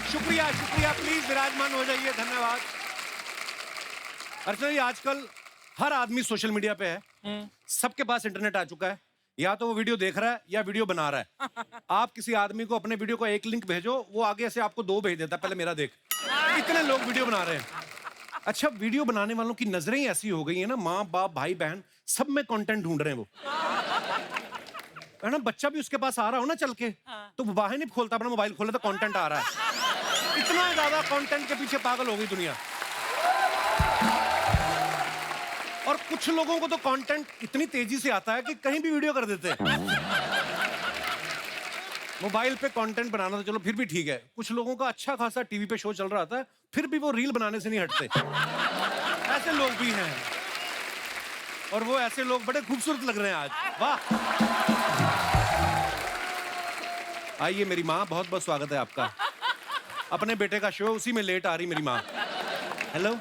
शुक्रिया शुक्रिया, प्लीज विराजमान हो जाइए, धन्यवाद। अर्चना जी, आजकल हर आदमी सोशल मीडिया पे है, सबके पास इंटरनेट आ चुका है। या तो वो वीडियो देख रहा है या वीडियो बना रहा है। आप किसी आदमी को अपने वीडियो का एक लिंक भेजो, वो आगे से आपको 2 भेज देता है, पहले मेरा देख। इतने लोग वीडियो बना रहे हैं। अच्छा, वीडियो बनाने वालों की नजरें ही ऐसी हो गई है ना, माँ बाप भाई बहन सब में कंटेंट ढूंढ रहे हैं वो, है ना। बच्चा भी उसके पास आ रहा हो ना चल के, तो वो बाहर नहीं खोलता, अपना मोबाइल खोला तो कंटेंट आ रहा है। इतना ज्यादा कंटेंट के पीछे पागल हो गई दुनिया। और कुछ लोगों को तो कंटेंट इतनी तेजी से आता है कि कहीं भी वीडियो कर देते हैं। मोबाइल पे कंटेंट बनाना तो चलो फिर भी ठीक है, कुछ लोगों का अच्छा खासा टीवी पे शो चल रहा था, फिर भी वो रील बनाने से नहीं हटते। ऐसे लोग भी हैं, और वो ऐसे लोग बड़े खूबसूरत लग रहे हैं आज। वाह। आइए मेरी माँ, बहुत बहुत स्वागत है आपका। अपने बेटे का शो, उसी में लेट आ रही मेरी माँ। हेलो।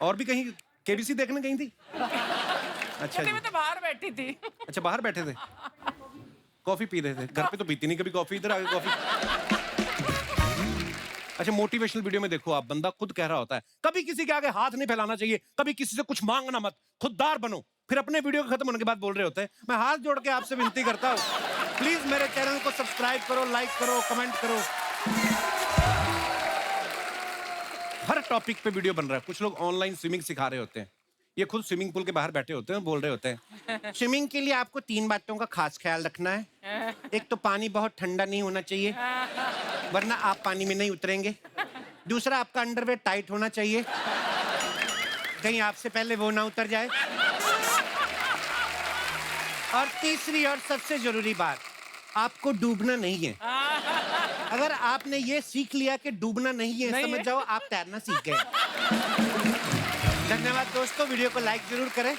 और भी कहीं केबीसी देखने गई थी? अच्छा जी। मैं तो बाहर बैठी थी। अच्छा, बाहर बैठे थे, कॉफी पी रहे थे। घर पे तो पीती नहीं कभी कॉफी, इधर आके कॉफी। अच्छा, मोटिवेशनल वीडियो में देखो आप, बंदा खुद कह रहा होता है कभी किसी के आगे हाथ नहीं फैलाना चाहिए, कभी किसी से कुछ मांगना मत, खुददार बनो। फिर अपने वीडियो खत्म होने के बाद बोल रहे होते हैं मैं हाथ जोड़ के आपसे विनती करता हूँ, प्लीज मेरे चैनल को सब्सक्राइब करो, लाइक करो, कमेंट करो। हर टॉपिक पे वीडियो बन रहा है। कुछ लोग ऑनलाइन स्विमिंग सिखा रहे होते हैं, ये खुद स्विमिंग पूल के बाहर बैठे होते हैं, बोल रहे होते हैं स्विमिंग के लिए आपको 3 बातों का खास ख्याल रखना है। एक तो पानी बहुत ठंडा नहीं होना चाहिए, वरना आप पानी में नहीं उतरेंगे। दूसरा, आपका अंडरवेयर टाइट होना चाहिए, कहीं आपसे पहले वो ना उतर जाए। और तीसरी और सबसे जरूरी बात, आपको डूबना नहीं है। अगर आपने ये सीख लिया कि डूबना नहीं है, समझ जाओ आप तैरना सीख गए। धन्यवाद दोस्तों, वीडियो को लाइक जरूर करें।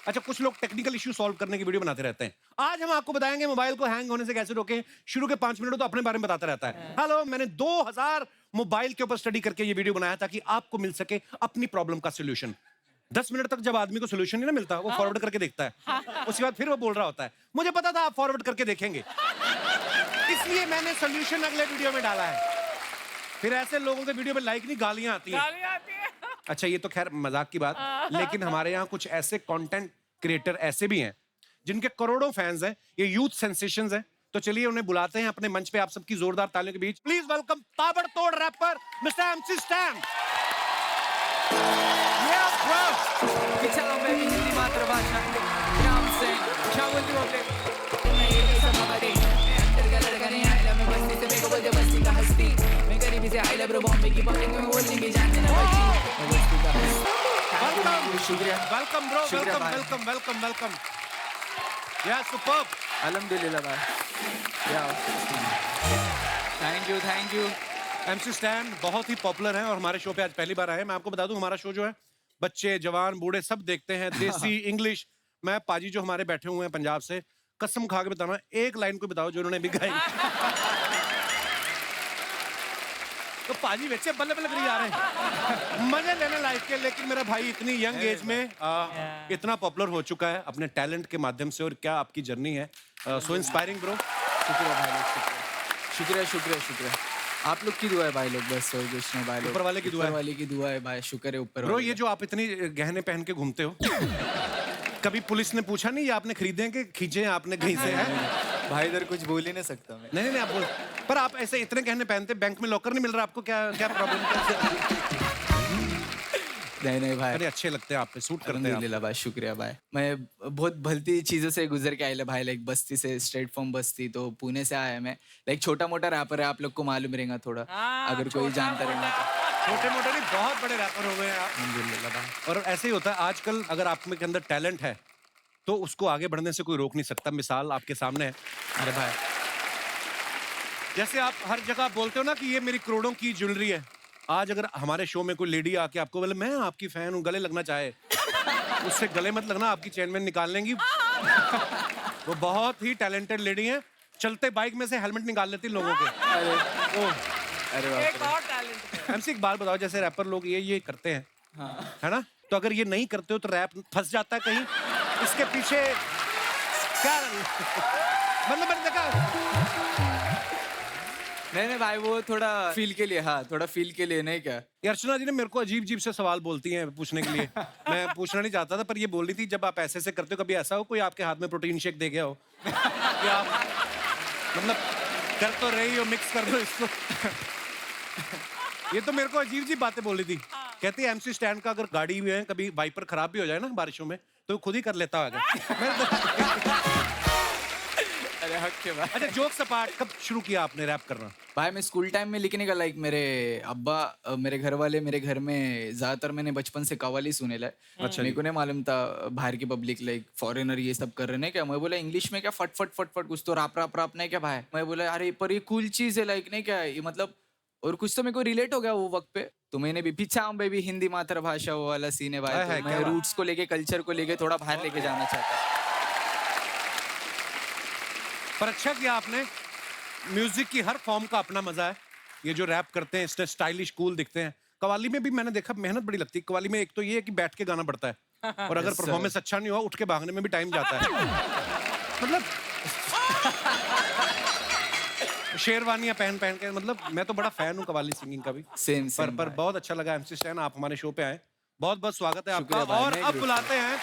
अच्छा, कुछ लोग टेक्निकल इश्यू सॉल्व करने की वीडियो बनाते रहते हैं। आज हम आपको बताएंगे मोबाइल को हैंग होने से कैसे रोकें। शुरू के 5 मिनट तो अपने बारे में बताता रहता है। हेलो, मैंने 2000 मोबाइल के ऊपर स्टडी करके ये वीडियो बनाया ताकि आपको मिल सके अपनी प्रॉब्लम का सोल्यूशन। 10 मिनट तक जब आदमी को सोल्यूशन नहीं ना मिलता, वो फॉरवर्ड करके देखता है। उसके बाद फिर वो बोल रहा होता है मुझे पता था आप फॉरवर्ड करके देखेंगे, इसलिए मैंने सोल्यूशन अगले वीडियो में डाला है। फिर ऐसे लोगों के वीडियो में लाइक नहीं, गालियां आती हैं। अच्छा, ये तो खैर मजाक की बात, लेकिन हमारे यहाँ कुछ ऐसे कंटेंट क्रिएटर ऐसे भी हैं जिनके करोड़ों फैंस हैं, ये यूथ सेंसेशंस हैं। तो चलिए उन्हें बुलाते हैं अपने मंच पे, आप सबकी जोरदार तालियों के बीच प्लीज वेलकम ताबड़तोड़ rapper mister MC Stan. Welcome bro, welcome welcome welcome welcome. Yeah superb. अल्हम्दुलिल्लाह भाई। Thank you. एमसी स्टैन बहुत ही पॉपुलर हैं और हमारे शो पे आज पहली बार आए हैं। मैं आपको बता दूं, हमारा शो जो है बच्चे जवान बूढ़े सब देखते हैं, देसी इंग्लिश। मैं पाजी जो हमारे बैठे हुए हैं पंजाब से, कसम खा के बताना, एक लाइन को बताओ जो उन्होंने भी गाई। तो पाजी बच्चे बल्ले बल्ले करी जा रहे हैं, मजे लेने लाइफ के। लेकिन मेरा भाई इतनी यंग एज में इतना पॉपुलर हो चुका है अपने टैलेंट के माध्यम से, और क्या आपकी जर्नी है, सो इंस्पायरिंग ब्रो। शुक्रिया भाई लोग, शुक्रिया। आप लोग की दुआ है भाई लोग, बस और कुछ नहीं भाई लोग। ऊपर वाले की दुआ है। ऊपर वाले की दुआ है भाई, शुक्र है ऊपर ब्रो। वाले ये जो आप इतनी गहने पहन के घूमते हो, कभी पुलिस ने पूछा नहीं ये आपने खरीदे हैं कि खींचे हैं आपने कहीं से? है भाई, इधर कुछ बोल ही नहीं सकता मैं। नहीं आप बोल, पर आप ऐसे इतने गहने पहनते, बैंक में लॉकर नहीं मिल रहा आपको? क्या प्रॉब्लम? नहीं भाई, अरे अच्छे लगते हैं आप पे, सूट करते हैं आप। अल्हम्दुलिल्लाह भाई, शुक्रिया भाई। मैं बहुत भलती चीज़ों से गुजर के आया भाई, लाइक बस्ती से, स्ट्रेट फॉर्म बस्ती, तो पुणे से आया मैं। लाइक छोटा मोटा रैपर है, आप लोग को मालूम रहेगा थोड़ा, अगर कोई जानता रहेगा तो। छोटे मोटे नहीं, बहुत बड़े रैपर हो गए हैं आप। अल्हम्दुलिल्लाह भाई। और ऐसे ही होता है आजकल, अगर आप में के अंदर टैलेंट है तो उसको आगे बढ़ने से कोई रोक नहीं सकता। मिसाल आपके सामने है। अरे भाई, जैसे आप हर जगह बोलते हो ना कि ये मेरी करोड़ों की ज्वेलरी है, आज अगर हमारे शो में कोई लेडी आके आपको बोले मैं आपकी फैन हूँ, गले लगना चाहे, उससे गले मत लगना, आपकी चेन में निकाल लेंगी। वो बहुत ही टैलेंटेड लेडी है, चलते बाइक में से हेलमेट निकाल लेती लोगों के। अरे बाप रे। एमसी एक बात बताओ, जैसे रैपर लोग ये करते हैं, है ना, तो अगर ये नहीं करते हो तो रैप फंस जाता है कहीं, इसके पीछे क्या मतलब मैंने देखा नहीं भाई, वो थोड़ा फील के लिए, हाँ थोड़ा फील के लिए, नहीं क्या। ये अर्चना जी ने मेरे को अजीब अजीब से सवाल बोलती हैं पूछने के लिए। मैं पूछना नहीं चाहता था, पर ये बोल रही थी जब आप ऐसे से करते हो, कभी ऐसा हो कोई आपके हाथ में प्रोटीन शेक दे गया हो कि आप मतलब कर तो रही हो, मिक्स कर दो इसको। ये तो मेरे को अजीब अजीब बातें बोल रही थी। कहती है MC स्टैंड का अगर गाड़ी में कभी वाइपर खराब भी हो जाए ना बारिशों में, तो खुद ही कर लेता होगा। अरे हक के भाई। अच्छा, जोक्स अपार्ट, कब शुरू किया आपने रैप करना? भाई मैं स्कूल टाइम में लिखने का, लाइक मेरे अब्बा, मेरे घर वाले मेरे घर में ज्यादातर मैंने बचपन से कव्वाली सुने ला। अच्छा, मेरे को नहीं मालूम था बाहर की पब्लिक लाइक फॉरेनर ये सब कर रहे हैं क्या। मैं बोला इंग्लिश में क्या फट फट फट फट कुछ तो राप राप राप नहीं क्या भाई। मैं बोला अरे पर ये कूल चीज है, लाइक नहीं क्या ये मतलब, और कुछ तो मेरे को रिलेट हो गया वो वक्त पे। तो मैंने भी पीछा बेबी हिंदी मातृभाषा वो वाला सीन है भाई। तो मैं रूट्स को लेके, कल्चर को लेके थोड़ा बाहर लेके जाना चाहता। पर अच्छा किया आपने। म्यूजिक की हर फॉर्म का अपना मजा है। ये जो रैप करते हैं इससे स्टाइलिश कूल दिखते हैं। कव्वाली में भी मैंने देखा मेहनत बड़ी लगती है। कव्वाली में एक तो ये है कि बैठ के गाना पड़ता है, और अगर परफॉर्मेंस अच्छा नहीं हुआ उठ के भागने में भी टाइम जाता है। मतलब शेरवानियां पहन पहन के, मतलब मैं तो बड़ा फैन हूँ कव्वाली सिंगिंग का भी। सेम पर बहुत अच्छा लगा MC स्टैन आप हमारे शो पे आए, बहुत बहुत स्वागत है आपका। भाई, और अब बुलाते हैं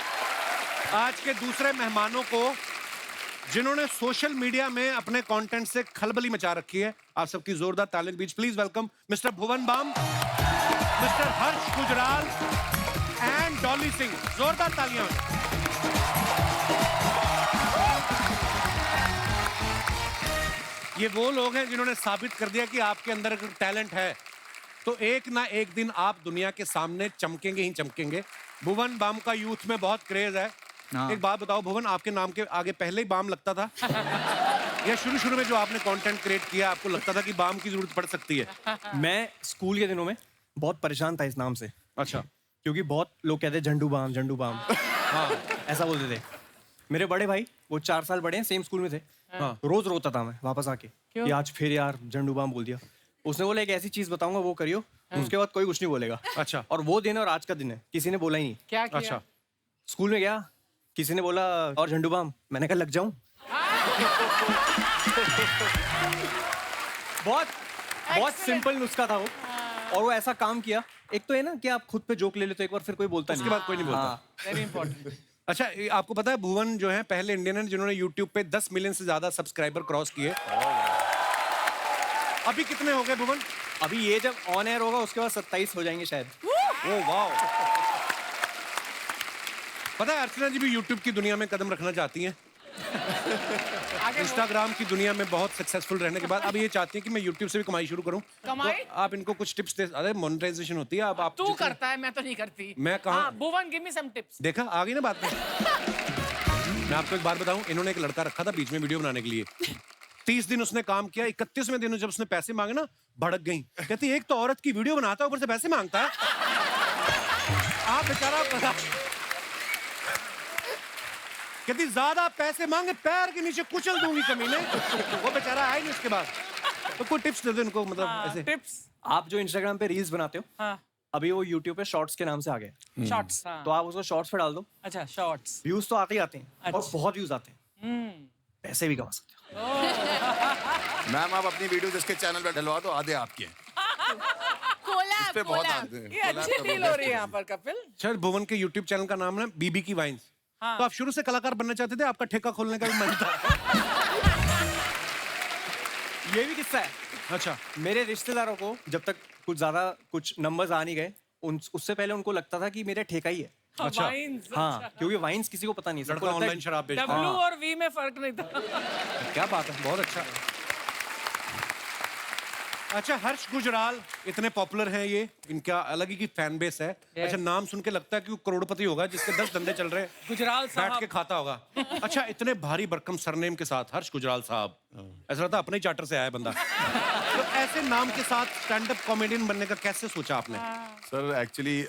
आज के दूसरे मेहमानों को, जिन्होंने सोशल मीडिया में अपने कंटेंट से खलबली मचा रखी है। आप सबकी जोरदार तालियों के बीच please welcome mister Bhuvan Bam, mister Harsh Gujral and Dolly Singh. जोरदार तालियां। ये वो लोग हैं जिन्होंने साबित कर दिया कि आपके अंदर अगर टैलेंट है तो एक ना एक दिन आप दुनिया के सामने चमकेंगे ही चमकेंगे। भुवन बाम का यूथ में बहुत क्रेज है। एक बात बताओ भुवन, आपके नाम के आगे पहले ही बाम लगता था या शुरू में जो आपने कंटेंट क्रिएट किया आपको लगता था कि बाम की जरूरत पड़ सकती है? मैं स्कूल के दिनों में बहुत परेशान था इस नाम से। अच्छा। क्योंकि बहुत लोग कहते हैं झंडू बाम झंडू बाम। हाँ, ऐसा बोलते थे। मेरे बड़े भाई, वो 4 साल बड़े हैं, सेम स्कूल में थे। हाँ। रोज रोता था मैं वापस आके कि आज फिर यार झंडू बाम बोल दिया। उसने बोला एक ऐसी चीज बताऊंगा वो करियो, उसके बाद कोई कुछ नहीं बोलेगा। अच्छा। और वो दिन और आज का दिन है, किसी ने बोला ही नहीं। क्या किया? अच्छा। स्कूल में गया, किसी ने बोला और झंडू बाम, मैंने कहा लग जाऊं। बहुत सिंपल नुस्खा था वो, और वो ऐसा काम किया। एक तो है ना कि आप खुद पे जोक ले लेते हो एक बार, फिर कोई बोलता नहीं, उसके बाद कोई नहीं बोलता। हाँ। Very important. अच्छा, आपको पता है भुवन जो है पहले इंडियन है जिन्होंने YouTube पे 10 मिलियन से ज्यादा सब्सक्राइबर क्रॉस किए। अभी कितने हो गए भुवन? अभी ये जब ऑन एयर होगा उसके बाद 27 हो जाएंगे शायद। ओह वाह। पता है अर्चना जी भी YouTube की दुनिया में कदम रखना चाहती हैं। इंस्टाग्राम की दुनिया में बहुत सक्सेसफुल रहने के बाद अब ये चाहती हैं कि मैं YouTube से भी कमाई शुरू करूं। कमाई? तो आप इनको कुछ टिप्स दे। अरे मोनेटाइजेशन होती है। अब आप तू करता है, मैं तो नहीं करती। मैं कहाँ? भुवन गिव मी सम टिप्स। देखा आ गई ना बात में। मैं आपको एक बात बताऊं, इन्होंने एक लड़का रखा था बीच में वीडियो बनाने के लिए। 30 दिन उसने काम किया, 31वें दिन जब उसने पैसे मांगे ना, भड़क गई। कहती एक तो औरत की वीडियो बनाता है ऊपर से पैसे मांगता है। आप बेचारा कहती ज्यादा पैसे मांगे पैर के नीचे कुचल दूंगी कमीने। वो बेचारा आया नहीं उसके बाद। तो कोई टिप्स दे दो इनको, मतलब ऐसे टिप्स। आप जो इंस्टाग्राम पे रील्स बनाते हो, हाँ। अभी वो यूट्यूब पे शॉर्ट्स के नाम से आ गए। शॉर्ट्स। तो आप उसको शॉर्ट्स पे डाल दो, अच्छा, शॉर्ट्स। व्यूज तो आते ही आते हैं, और अच्छा। बहुत व्यूज आते हैं, पैसे भी कमा सकते हो। मैम आप अपनी वीडियो जिसके चैनल पे डलवा दो, आधे आपके हैं। इस पे बहुत आते हैं। ये अच्छी डील हो रही है यहाँ पर कपिल। शायद भुवन के YouTube चैनल का नाम है बीबी की वाइन्स। हाँ। तो आप शुरू से कलाकार बनना चाहते थे, आपका ठेका खोलने का भी मन था? ये भी किस्सा है। अच्छा। मेरे रिश्तेदारों को जब तक कुछ नंबर्स आ नहीं गए, उससे पहले उनको लगता था कि मेरा ठेका ही है। अच्छा। वाइन्स। हाँ, क्योंकि वाइन्स किसी को पता नहीं। सबको लड़का लगता है ऑनलाइन शराब बेचता है। W और V में फर्क नहीं था। क्या बात है, बहुत अच्छा। अच्छा, हर्ष गुजराल इतने पॉपुलर हैं, ये इनका अलग ही की फैन बेस है। अच्छा, नाम सुन के लगता है कि वो करोड़पति होगा जिसके 10 धंधे चल रहे हैं, गुजराल बैठ साहब। के खाता होगा। अच्छा, इतने भारी भरकम सरनेम के साथ हर्ष गुजराल साहब, ऐसा लगता है अपने ही चार्टर से आया बंदा। तो ऐसे नाम के साथ स्टैंड अप कॉमेडियन बनने का कैसे सोचा आपने? सर एक्चुअली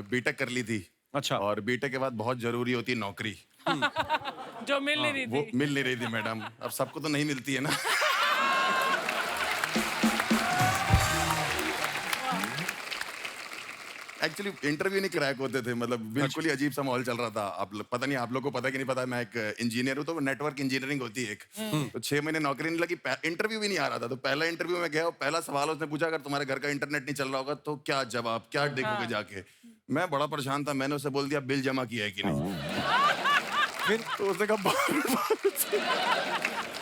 बीटेक कर ली थी। अच्छा। और बीटेक के बाद बहुत जरूरी होती है नौकरी। जो मिल नहीं रही वो थी। मिल नहीं रही थी मैडम। अब सबको तो नहीं मिलती है ना। एक्चुअली इंटरव्यू नहीं क्रैक होते थे, मतलब बिल्कुल ही अजीब सा माहौल चल रहा था। पता नहीं आप लोग को पता है कि नहीं पता, मैं एक इंजीनियर हूँ, तो नेटवर्क इंजीनियरिंग होती है एक। तो 6 महीने नौकरी नहीं लगी, इंटरव्यू भी नहीं आ रहा था। तो पहला इंटरव्यू में गया, पहला सवाल उसने पूछा, अगर तुम्हारे घर का इंटरनेट नहीं चल रहा होगा तो क्या जवाब, क्या देखोगे जाके? मैं बड़ा परेशान था, मैंने उसे बोल दिया बिल जमा किया है कि नहीं। फिर तो उसने कहा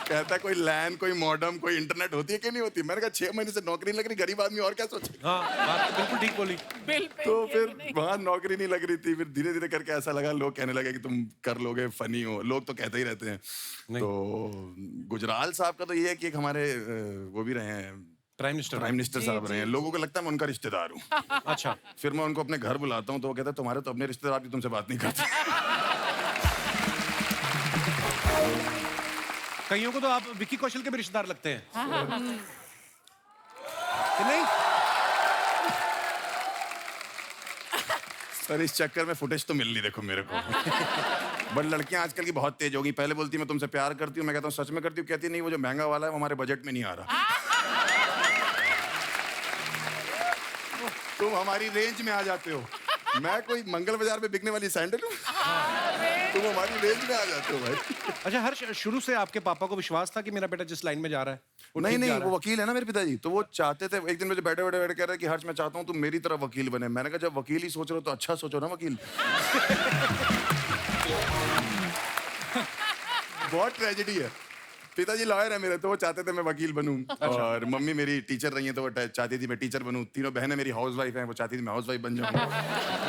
कहता है कोई लैन, कोई मॉडम, कोई इंटरनेट होती है कि नहीं होती? मैंने कहा 6 महीने से नौकरी नहीं लग रही, गरीब आदमी और क्या सोचे। हाँ, बात तो बिल्कुल ठीक बोली। बिल पे तो फिर वहां नौकरी नहीं लग रही थी, फिर धीरे धीरे करके ऐसा लगा, लोग कहने लगे कि तुम कर लोगे, फनी हो, लोग तो कहते ही रहते हैं। तो गुजराल साहब का तो ये है कि एक हमारे वो भी रहे हैं, प्राइम मिनिस्टर साहब रहे हैं। लोगों को लगता है मैं उनका रिश्तेदार हूँ। अच्छा, फिर मैं उनको अपने घर बुलाता हूँ तो वो कहते हैं तुम्हारे तो अपने रिश्तेदार भी तुमसे बात नहीं करते। कईयों को तो आप विक्की कौशल के भी रिश्तेदार लगते हैं कि नहीं? सर इस चक्कर में फुटेज तो मिल नहीं, देखो मेरे को। बट लड़कियां आजकल की बहुत तेज हो गई। पहले बोलती मैं तुमसे प्यार करती हूँ, मैं कहता हूँ सच में करती हूँ, कहती नहीं वो जो महंगा वाला है वो हमारे बजट में नहीं आ रहा। तुम हमारी रेंज में आ जाते हो। मैं कोई मंगल बाजार में बिकने वाली सैंडल हूँ, तुम हमारी रेंज में आ जाते हो भाई। अच्छा, हर्ष, शुरू से आपके पापा को विश्वास था कि मेरा बेटा जिस लाइन में जा रहा है वो नहीं ठीक नहीं जा रहा वो है? वकील है ना मेरे पिताजी, तो वो चाहते थे। एक दिन मुझे बैठे बैठे बैठे कह रहे कि हर्ष मैं चाहता हूँ तुम मेरी तरह वकील बने। मैंने कहा जब वकील ही सोच रहे हो तो अच्छा सोचो ना वकील। बहुत ट्रेजेडी है। पिताजी लॉयर है मेरे, तो वो चाहते थे मैं वकील बनूं। और मम्मी मेरी टीचर रही है, तो वो चाहती थी मैं टीचर बनूं। तीनों बहनें मेरी हाउसवाइफ हैं, वो चाहती थी मैं हाउसवाइफ बन जाऊं।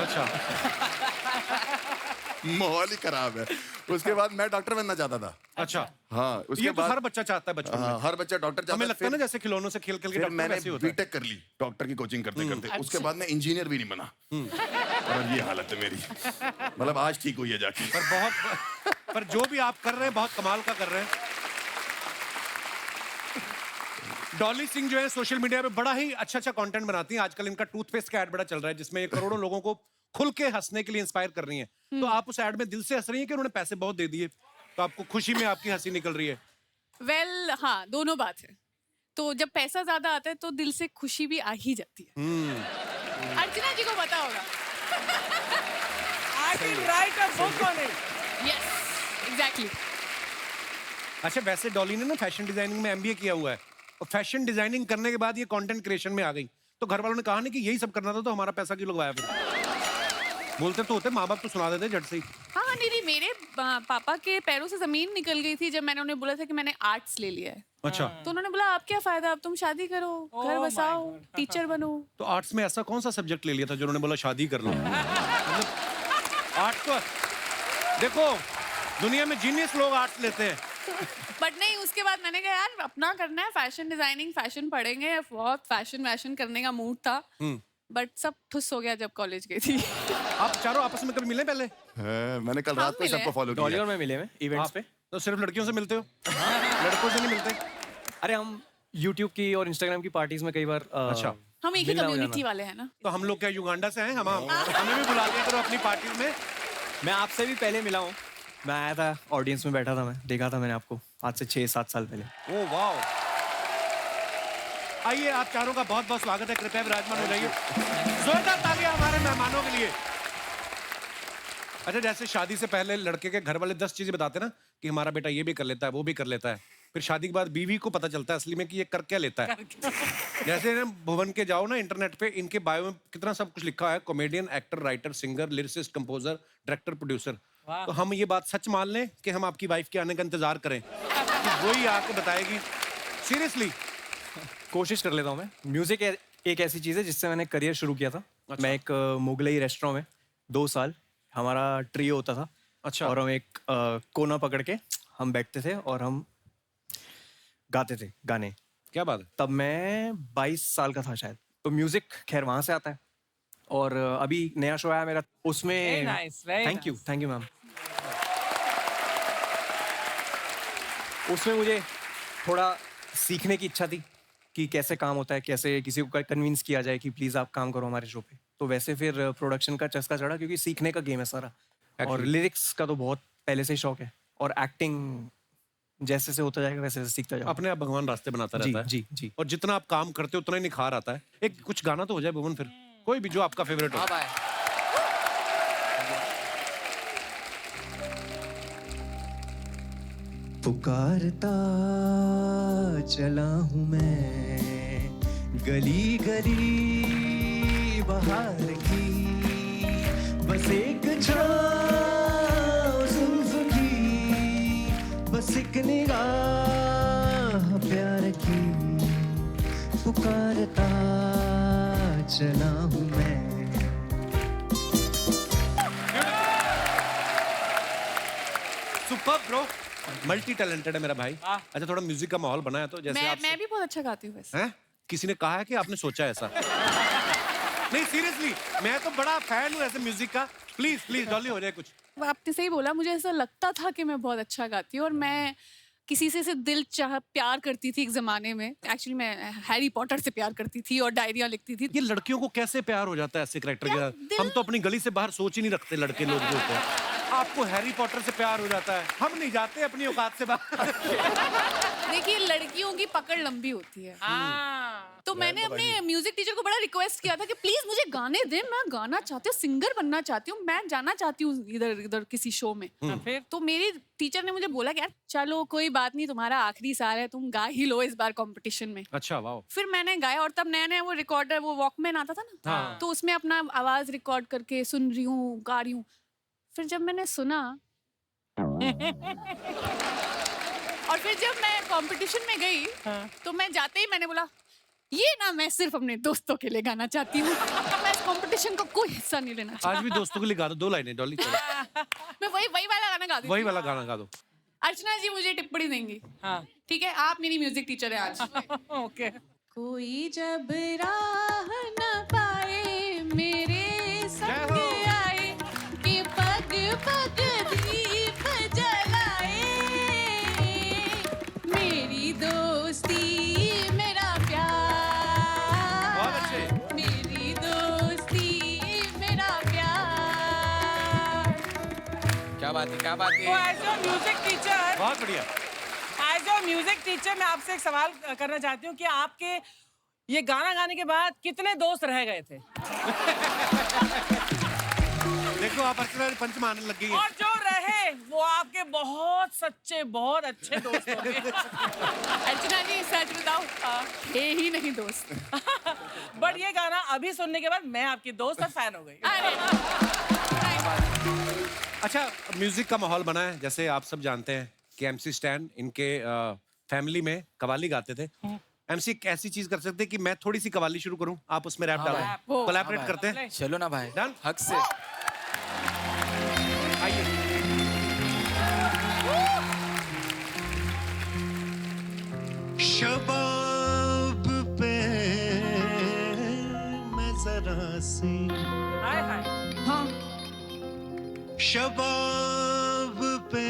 अच्छा माहौल ही खराब है। उसके बाद मैं डॉक्टर बनना चाहता था। अच्छा, हाँ, उसके ये तो बाद हर बच्चा चाहता है बचपन में। हाँ, हर बच्चा डॉक्टर चाहता हमें है। लगता है ना जैसे खिलौनों से खेल खेल के फिर डॉक्टर मैंने वैसे ही होता है। बीटेक कर ली डॉक्टर की कोचिंग करते करते। उसके बाद मैं इंजीनियर भी नहीं बना। और अब ये हालत है मेरी, मतलब आज ठीक हुई है जाके। पर जो भी आप कर रहे हैं बहुत कमाल का कर रहे हैं। डॉली सिंह जो है सोशल मीडिया पे बड़ा ही अच्छा कंटेंट बनाती हैं। आजकल इनका टूथपेस्ट का ऐड बड़ा चल रहा है जिसमें ये करोड़ों लोगों को खुल के हंसने के लिए इंस्पायर कर रही हैं। तो आप उस ऐड में दिल से हंस रही हैं कि उन्होंने पैसे बहुत दे दिए तो आपको खुशी में आपकी हंसी निकल रही है? वेल हाँ, दोनों बात है। तो जब पैसा ज्यादा आता है तो दिल से खुशी भी आ ही जाती है। अर्चना जी को पता होगा। I will write a book on it. Yes, exactly. अच्छा, वैसे डॉली ने ना फैशन डिजाइनिंग में एमबीए किया हुआ है और फैशन डिजाइनिंग करने के बाद ये कंटेंट क्रिएशन में आ गई। तो घर वालों ने कहा नहीं कि यही सब करना था तो हमारा पैसा क्यों लगवाया फिर? बोलते तो होते, माँ बाप तो सुना देते झट से ही। हाँ नहीं, मेरे पापा के पैरों से जमीन निकल गई थी जब मैंने उन्हें बोला था कि मैंने आर्ट्स ले लिया है। अच्छा, तो उन्होंने बोला आप क्या फायदा, अब तुम शादी करो, घर my बसाओ, God. टीचर बनो। तो आर्ट्स में ऐसा कौन सा सब्जेक्ट ले लिया था जो उन्होंने बोला शादी कर लो? मतलब आर्ट्स को देखो, दुनिया में जीनियस लोग आर्ट्स लेते हैं। बट नहीं, उसके बाद मैंने कहा यार अपना करना है, फैशन डिजाइनिंग, फैशन पढ़ेंगे। बहुत फैशन करने का मूड था, बट सब ठुस हो गया जब कॉलेज गई थी। आप चारों आपस में कभी मिले पहले? मैंने कल रात को मिले सबको फॉलो डॉली किया। और मैं मिले हैं इवेंट्स पे। तो सिर्फ लड़कियों से मिलते हो? लड़कों से नहीं मिलते? अरे हम YouTube की और Instagram की पार्टीज में कई बार अच्छा, हम एक ही मिलना हो कम्युनिटी जाना। वाले हैं ना। तो हम लोग क्या युगांडा से हैं? हमें भी बुला लिया करो अपनी पार्टी में। मैं आपसे भी पहले मिला हूँ। मैं आया था, ऑडियंस में बैठा था, मैं देखा था मैंने आपको आज से 6-7 साल पहले। Oh wow! आइए, आप चारों का बहुत बहुत स्वागत है। कृपया विराजमान हो जाइए। जोरदार तालियां हमारे मेहमानों के लिए। अच्छा, जैसे शादी से पहले लड़के के घर वाले 10 चीजें बताते ना कि हमारा बेटा ये भी कर लेता है, वो भी कर लेता है। फिर शादी के बाद बीवी को पता चलता है असली में कि ये कर क्या लेता है। जैसे ना भुवन के जाओ ना इंटरनेट पे, इनके बायो में कितना सब कुछ लिखा है: comedian, actor, writer, singer, lyricist, composer, director, producer. तो हम ये बात सच मान लें कि हम आपकी वाइफ के आने का इंतजार करें कि वही आके बताएगी? सीरियसली कोशिश कर लेता हूँ मैं। म्यूजिक एक ऐसी चीज़ है जिससे मैंने करियर शुरू किया था। मैं एक मुगलई रेस्टोरेंट में 2 साल हमारा ट्रियो होता था। अच्छा। और हम एक कोना पकड़ के हम बैठते थे और हम गाते थे गाने। क्या बात है। तब मैं 22 साल का था शायद। तो म्यूजिक खैर वहां से आता है। और अभी नया शो आया मेरा, उसमें Very nice, very thank you ma'am. उसमें मुझे थोड़ा सीखने की इच्छा थी कि कैसे काम होता है, कैसे किसी को कन्विंस किया जाए कि प्लीज आप काम करो हमारे शो पे। तो वैसे फिर प्रोडक्शन का चस्का चढ़ा क्योंकि सीखने का गेम है सारा। और लिरिक्स का तो बहुत पहले से ही शौक है। और एक्टिंग जैसे से होता जाएगा वैसे वैसे सीखता जाओ। अपने आप भगवान रास्ते बनाता जी रहता है। जी जी। और जितना आप काम करते हो उतना ही निखार आता है। एक कुछ गाना तो हो जाए भुवन फिर। कोई भी जो आपका फेवरेट हो। हाँ भाई। पुकारता चला हूँ मैं गली गली बाहर की, बस एक छाँव जुल्फ की, बस एक निगाह प्यार की, पुकारता चला हूँ मैं। सुपर ब्रो, मल्टी टैलेंटेड है मेरा भाई। अच्छा, थोड़ा म्यूजिक का माहौल बना है तो जैसे आप मैं भी बहुत अच्छा गाती हूँ वैसे। हैं? किसी ने कहा है कि आपने सोचा है ऐसा? नहीं सीरियसली, मैं तो बड़ा फैन हूँ ऐसे म्यूजिक का। प्लीज प्लीज डॉली हो जाए कुछ। आपने सही बोला, मुझे ऐसा लगता था कि मैं बहुत अच्छा गाती हूँ और मैं किसी से दिल चाह प्यार करती थी एक जमाने में। एक्चुअली मैं हैरी पॉटर से प्यार करती थी और डायरियां लिखती थी। ये लड़कियों को कैसे प्यार हो जाता है ऐसे करेक्टर के साथ? हम तो अपनी गली से बाहर सोच ही नहीं रखते लड़के लोग जो होते हैं। आपको हैरी पॉटर से प्यार हो जाता है, हम नहीं जाते अपनी औकात से बाहर। देखिए, लड़कियों की पकड़ लंबी होती है। तो मैंने अपने म्यूजिक टीचर को बड़ा रिक्वेस्ट किया था कि प्लीज मुझे गाने दे, मैं गाना चाहती हूँ, सिंगर बनना चाहती हूँ, मैं जाना चाहती हूँ इधर इधर किसी शो में। फिर तो मेरी टीचर ने मुझे बोला कि यार चलो कोई बात नहीं, तुम्हारा आखिरी साल है, तुम गा ही लो इस बार कंपटीशन में। अच्छा वाह। फिर मैंने गाया और तब नया नया वो रिकॉर्डर, वो वॉकमैन आता था ना, तो उसमें अपना आवाज रिकॉर्ड करके सुन रही हूँ, गा रही हूँ। फिर जब मैंने सुना और फिर जब मैं कंपटीशन में गई तो मैं जाते ही मैंने बोला ये ना मैं सिर्फ अपने दोस्तों के लिए गाना चाहती हूँ, मैं इस कंपटीशन का कोई हिस्सा नहीं लेना चाहती। आज भी दोस्तों के लिए गा दो, 2 लाइनें डॉली चलो। मैं वही वाला गाना गा दूँ। वही वाला गाना गा दो। अर्चना जी मुझे टिप्पणी देंगी। हाँ। ठीक है, आप मेरी म्यूजिक टीचर है आज। ओके। कोई जब राह न पाए मेरे संग आए कि पग पग दीप जलाए, मेरी दोस्ती मेरा प्यार, बहुत अच्छे। मेरी दोस्ती मेरा प्यार। क्या बात है, क्या बात तो है। एज अ म्यूजिक टीचर, बहुत बढ़िया। एज अ म्यूजिक टीचर मैं आपसे एक सवाल करना चाहती हूँ कि आपके ये गाना गाने के बाद कितने दोस्त रह गए थे? देखो आप अर्चना पंच मारने लग गई है। और जो रहे वो आपके बहुत सच्चे, बहुत अच्छे दोस्त होंगे। अर्चना जी सच बताओ, थे ही नहीं दोस्त। बट ये गाना अभी सुनने के बाद मैं आपकी दोस्त और फैन हो गई। अरे अच्छा, म्यूजिक का माहौल बना है, जैसे आप सब जानते हैं कि एमसी स्टैन इनके फैमिली में कव्वाली गाते थे। एमसी एक ऐसी चीज कर सकते हैं कि मैं थोड़ी सी कव्वाली शुरू करूं, आप उसमें रैप डालो, वो। कोलैबोरेट करते हैं। चलो ना भाई, Done? हक से। आइए। शबाब पे मैं जरा सी, हाय हाय। हाँ शबाब पे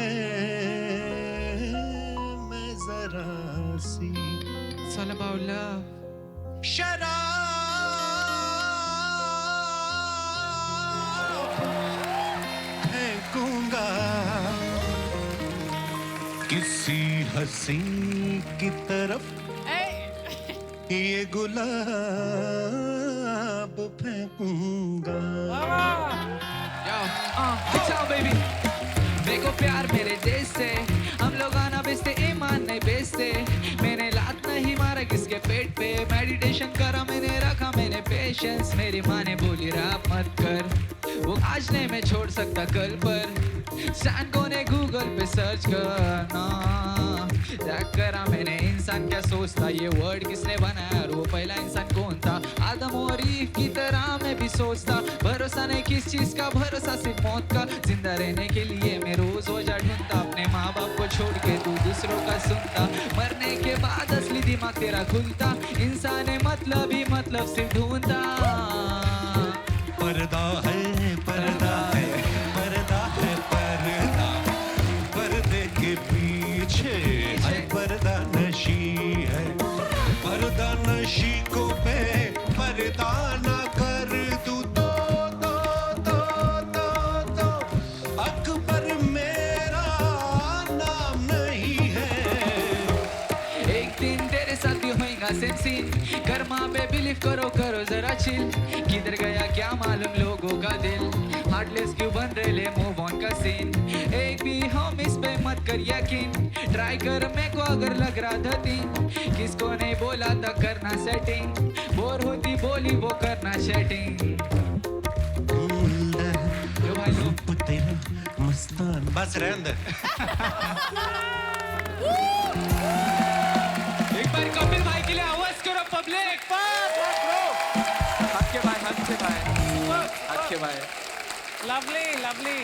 मैं जरा सी, It's all about love. शराब फेंकूंगा किसी हंसी की तरफ, ये गुलाब फेंकूंगा। Ciao baby, देखो प्यार मेरे देश से, हम लोग आना बेचते, ईमान नहीं बेचते। मैंने लात नहीं मारा किसके पेट पे, मेडिटेशन करा मैंने, रखा मैंने पेशेंस। मेरी माँ ने बोली रैप मत कर, वो आज नहीं मैं छोड़ सकता कल पर। स्टैंड को ने गूगल पे सर्च करना, चेक करा मैंने इंसान क्या सोचता, ये वर्ड किसने बनाया और वो पहला इंसान कौन था। आदम और ईव की तरह मैं भी सोचता, भरोसा नहीं किस चीज का, भरोसा सिर्फ मौत का। जिंदा रहने के लिए मैं रोज वजह ढूंढता, अपने माँ बाप को छोड़ के तू दूसरों का सुनता। मरने के बाद असली दिमाग तेरा खुलता, इंसान है मतलब ही मतलब सिर्फ ढूंढता। पर्दा है, पर्दा है, पर्दा है, पर्दा, पर्दे के पीछे है पर्दा नशी है। पर्दा नशी को पे पर्दा ना कर तू तो अकबर मेरा नाम नहीं है। एक दिन तेरे साथ भी होएगा सेम सीन कर्मा पे बिलीव करो करो जरा चिल किधर गया क्या मालूम लोगों का दिल हार्टलेस क्यों बन रहे ले मूव ऑन का सीन एक भी हम इस पे मत कर यकीन ट्राई कर मेरे को अगर लग रहा था तीन किसको नहीं बोला था करना सेटिंग बोर होती बोली वो करना सेटिंग यो भाई लो मस्तान बस रहे अंदर। एक बार कपिल भाई के लिए आवाज करो पब्लिक हक के भाई हक के भाई हक के भाई lovely lovely.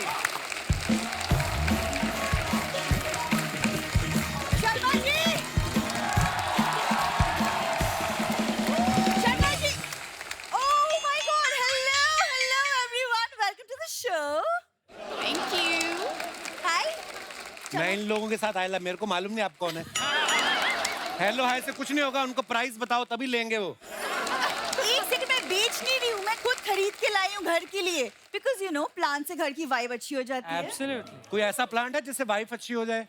Sharma ji Sharma ji oh my god hello everyone welcome to the show thank you hi मैं इन लोगों के साथ आया मेरे को मालूम नहीं आप कौन है। हेलो हाय से कुछ नहीं होगा उनको प्राइस बताओ तभी लेंगे वो। एक सेकंड मैं बेच नहीं रही हूँ मैं खुद खरीद के लाई हूँ घर के लिए बिकॉज यू नो प्लांट से घर की वाइब अच्छी हो जाती है एब्सोल्युटली। कोई ऐसा प्लांट है जिससे वाइफ अच्छी हो जाए?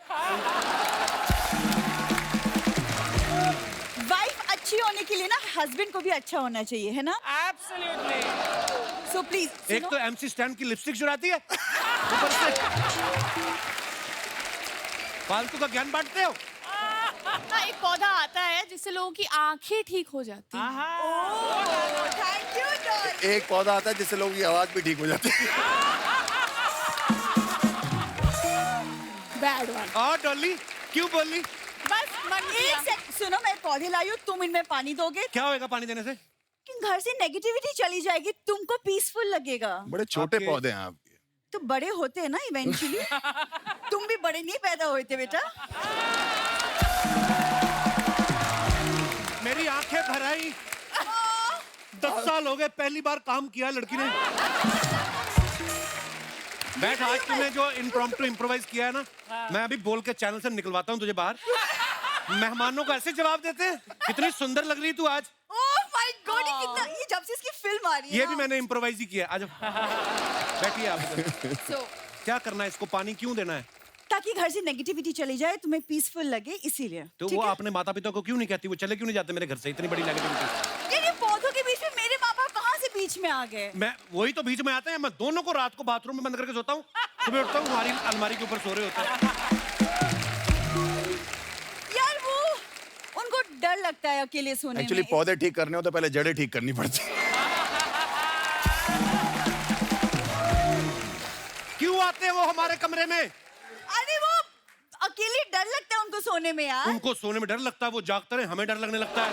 वाइफ अच्छी होने के लिए ना हस्बैंड को भी अच्छा होना चाहिए है ना एब्सोल्युटली। सो प्लीज एक तो एमसी स्टैंड की लिपस्टिक चुराती है ऊपर से फालतू का ज्ञान बांटते हो। एक पौधा आता है जिससे लोगों की आंखें ठीक हो जाती हैं। थैंक यू एक पौधा आता है जिससे लोगों की आवाज भी ठीक हो जाती है। Bad one. और डॉली क्यों बोली? बस मन एक सेकंड सुनो मैं पौधे लाई हूँ तुम इनमें पानी दोगे क्या होएगा पानी देने से? कि घर से नेगेटिविटी चली जाएगी तुमको पीसफुल लगेगा बड़े छोटे आपके- पौधे हैं आपके। तो बड़े होते हैं ना इवेंचुअली तुम भी बड़े नहीं पैदा हुए थे बेटा मेरी आंखें भर आई। 10 साल हो गए पहली बार काम किया लड़की ने। बैठ आज तूने जो इम्प्रॉम्प्टू इम्प्रोवाइज किया है ना मैं अभी बोल के चैनल से निकलवाता हूँ तुझे बाहर। मेहमानों को ऐसे जवाब देते हैं। कितनी सुंदर लग रही तू आज। ओह माय गॉड ये जब से इसकी फिल्म आ रही है ये ना, भी मैंने इम्प्रोवाइज ही किया। आज बैठिए आप इधर। So, क्या करना है इसको पानी क्यों देना है? ताकि घर से नेगेटिविटी चली जाए तुम्हें पीसफुल लगे इसीलिए तो ठीक वो है? अपने माता पिता को क्यों नहीं कहती? वो चले क्यों नहीं जाते मेरे घर से? इतनी बड़ी नेगेटिविटी। यार ये पौधों के बीच में मेरे माँ बाप कहाँ से बीच में आ गए मैं वही तो बीच में आते हैं। मैं दोनों को रात को बाथरूम में बंद करके सोता हूँ। सुबह उठता हूँ हमारी अलमारी के ऊपर सो रहे होते हैं। यार वो उनको डर लगता है अकेले सोने एक्चुअली में पौधे ठीक करने हो तो पहले जड़ें ठीक करनी पड़ती है। क्यों आते हैं वो हमारे कमरे में? अरे वो अकेले डर लगता है उनको सोने में यार उनको सोने में डर लगता है, वो जागते रहे हमें डर लगने लगता है।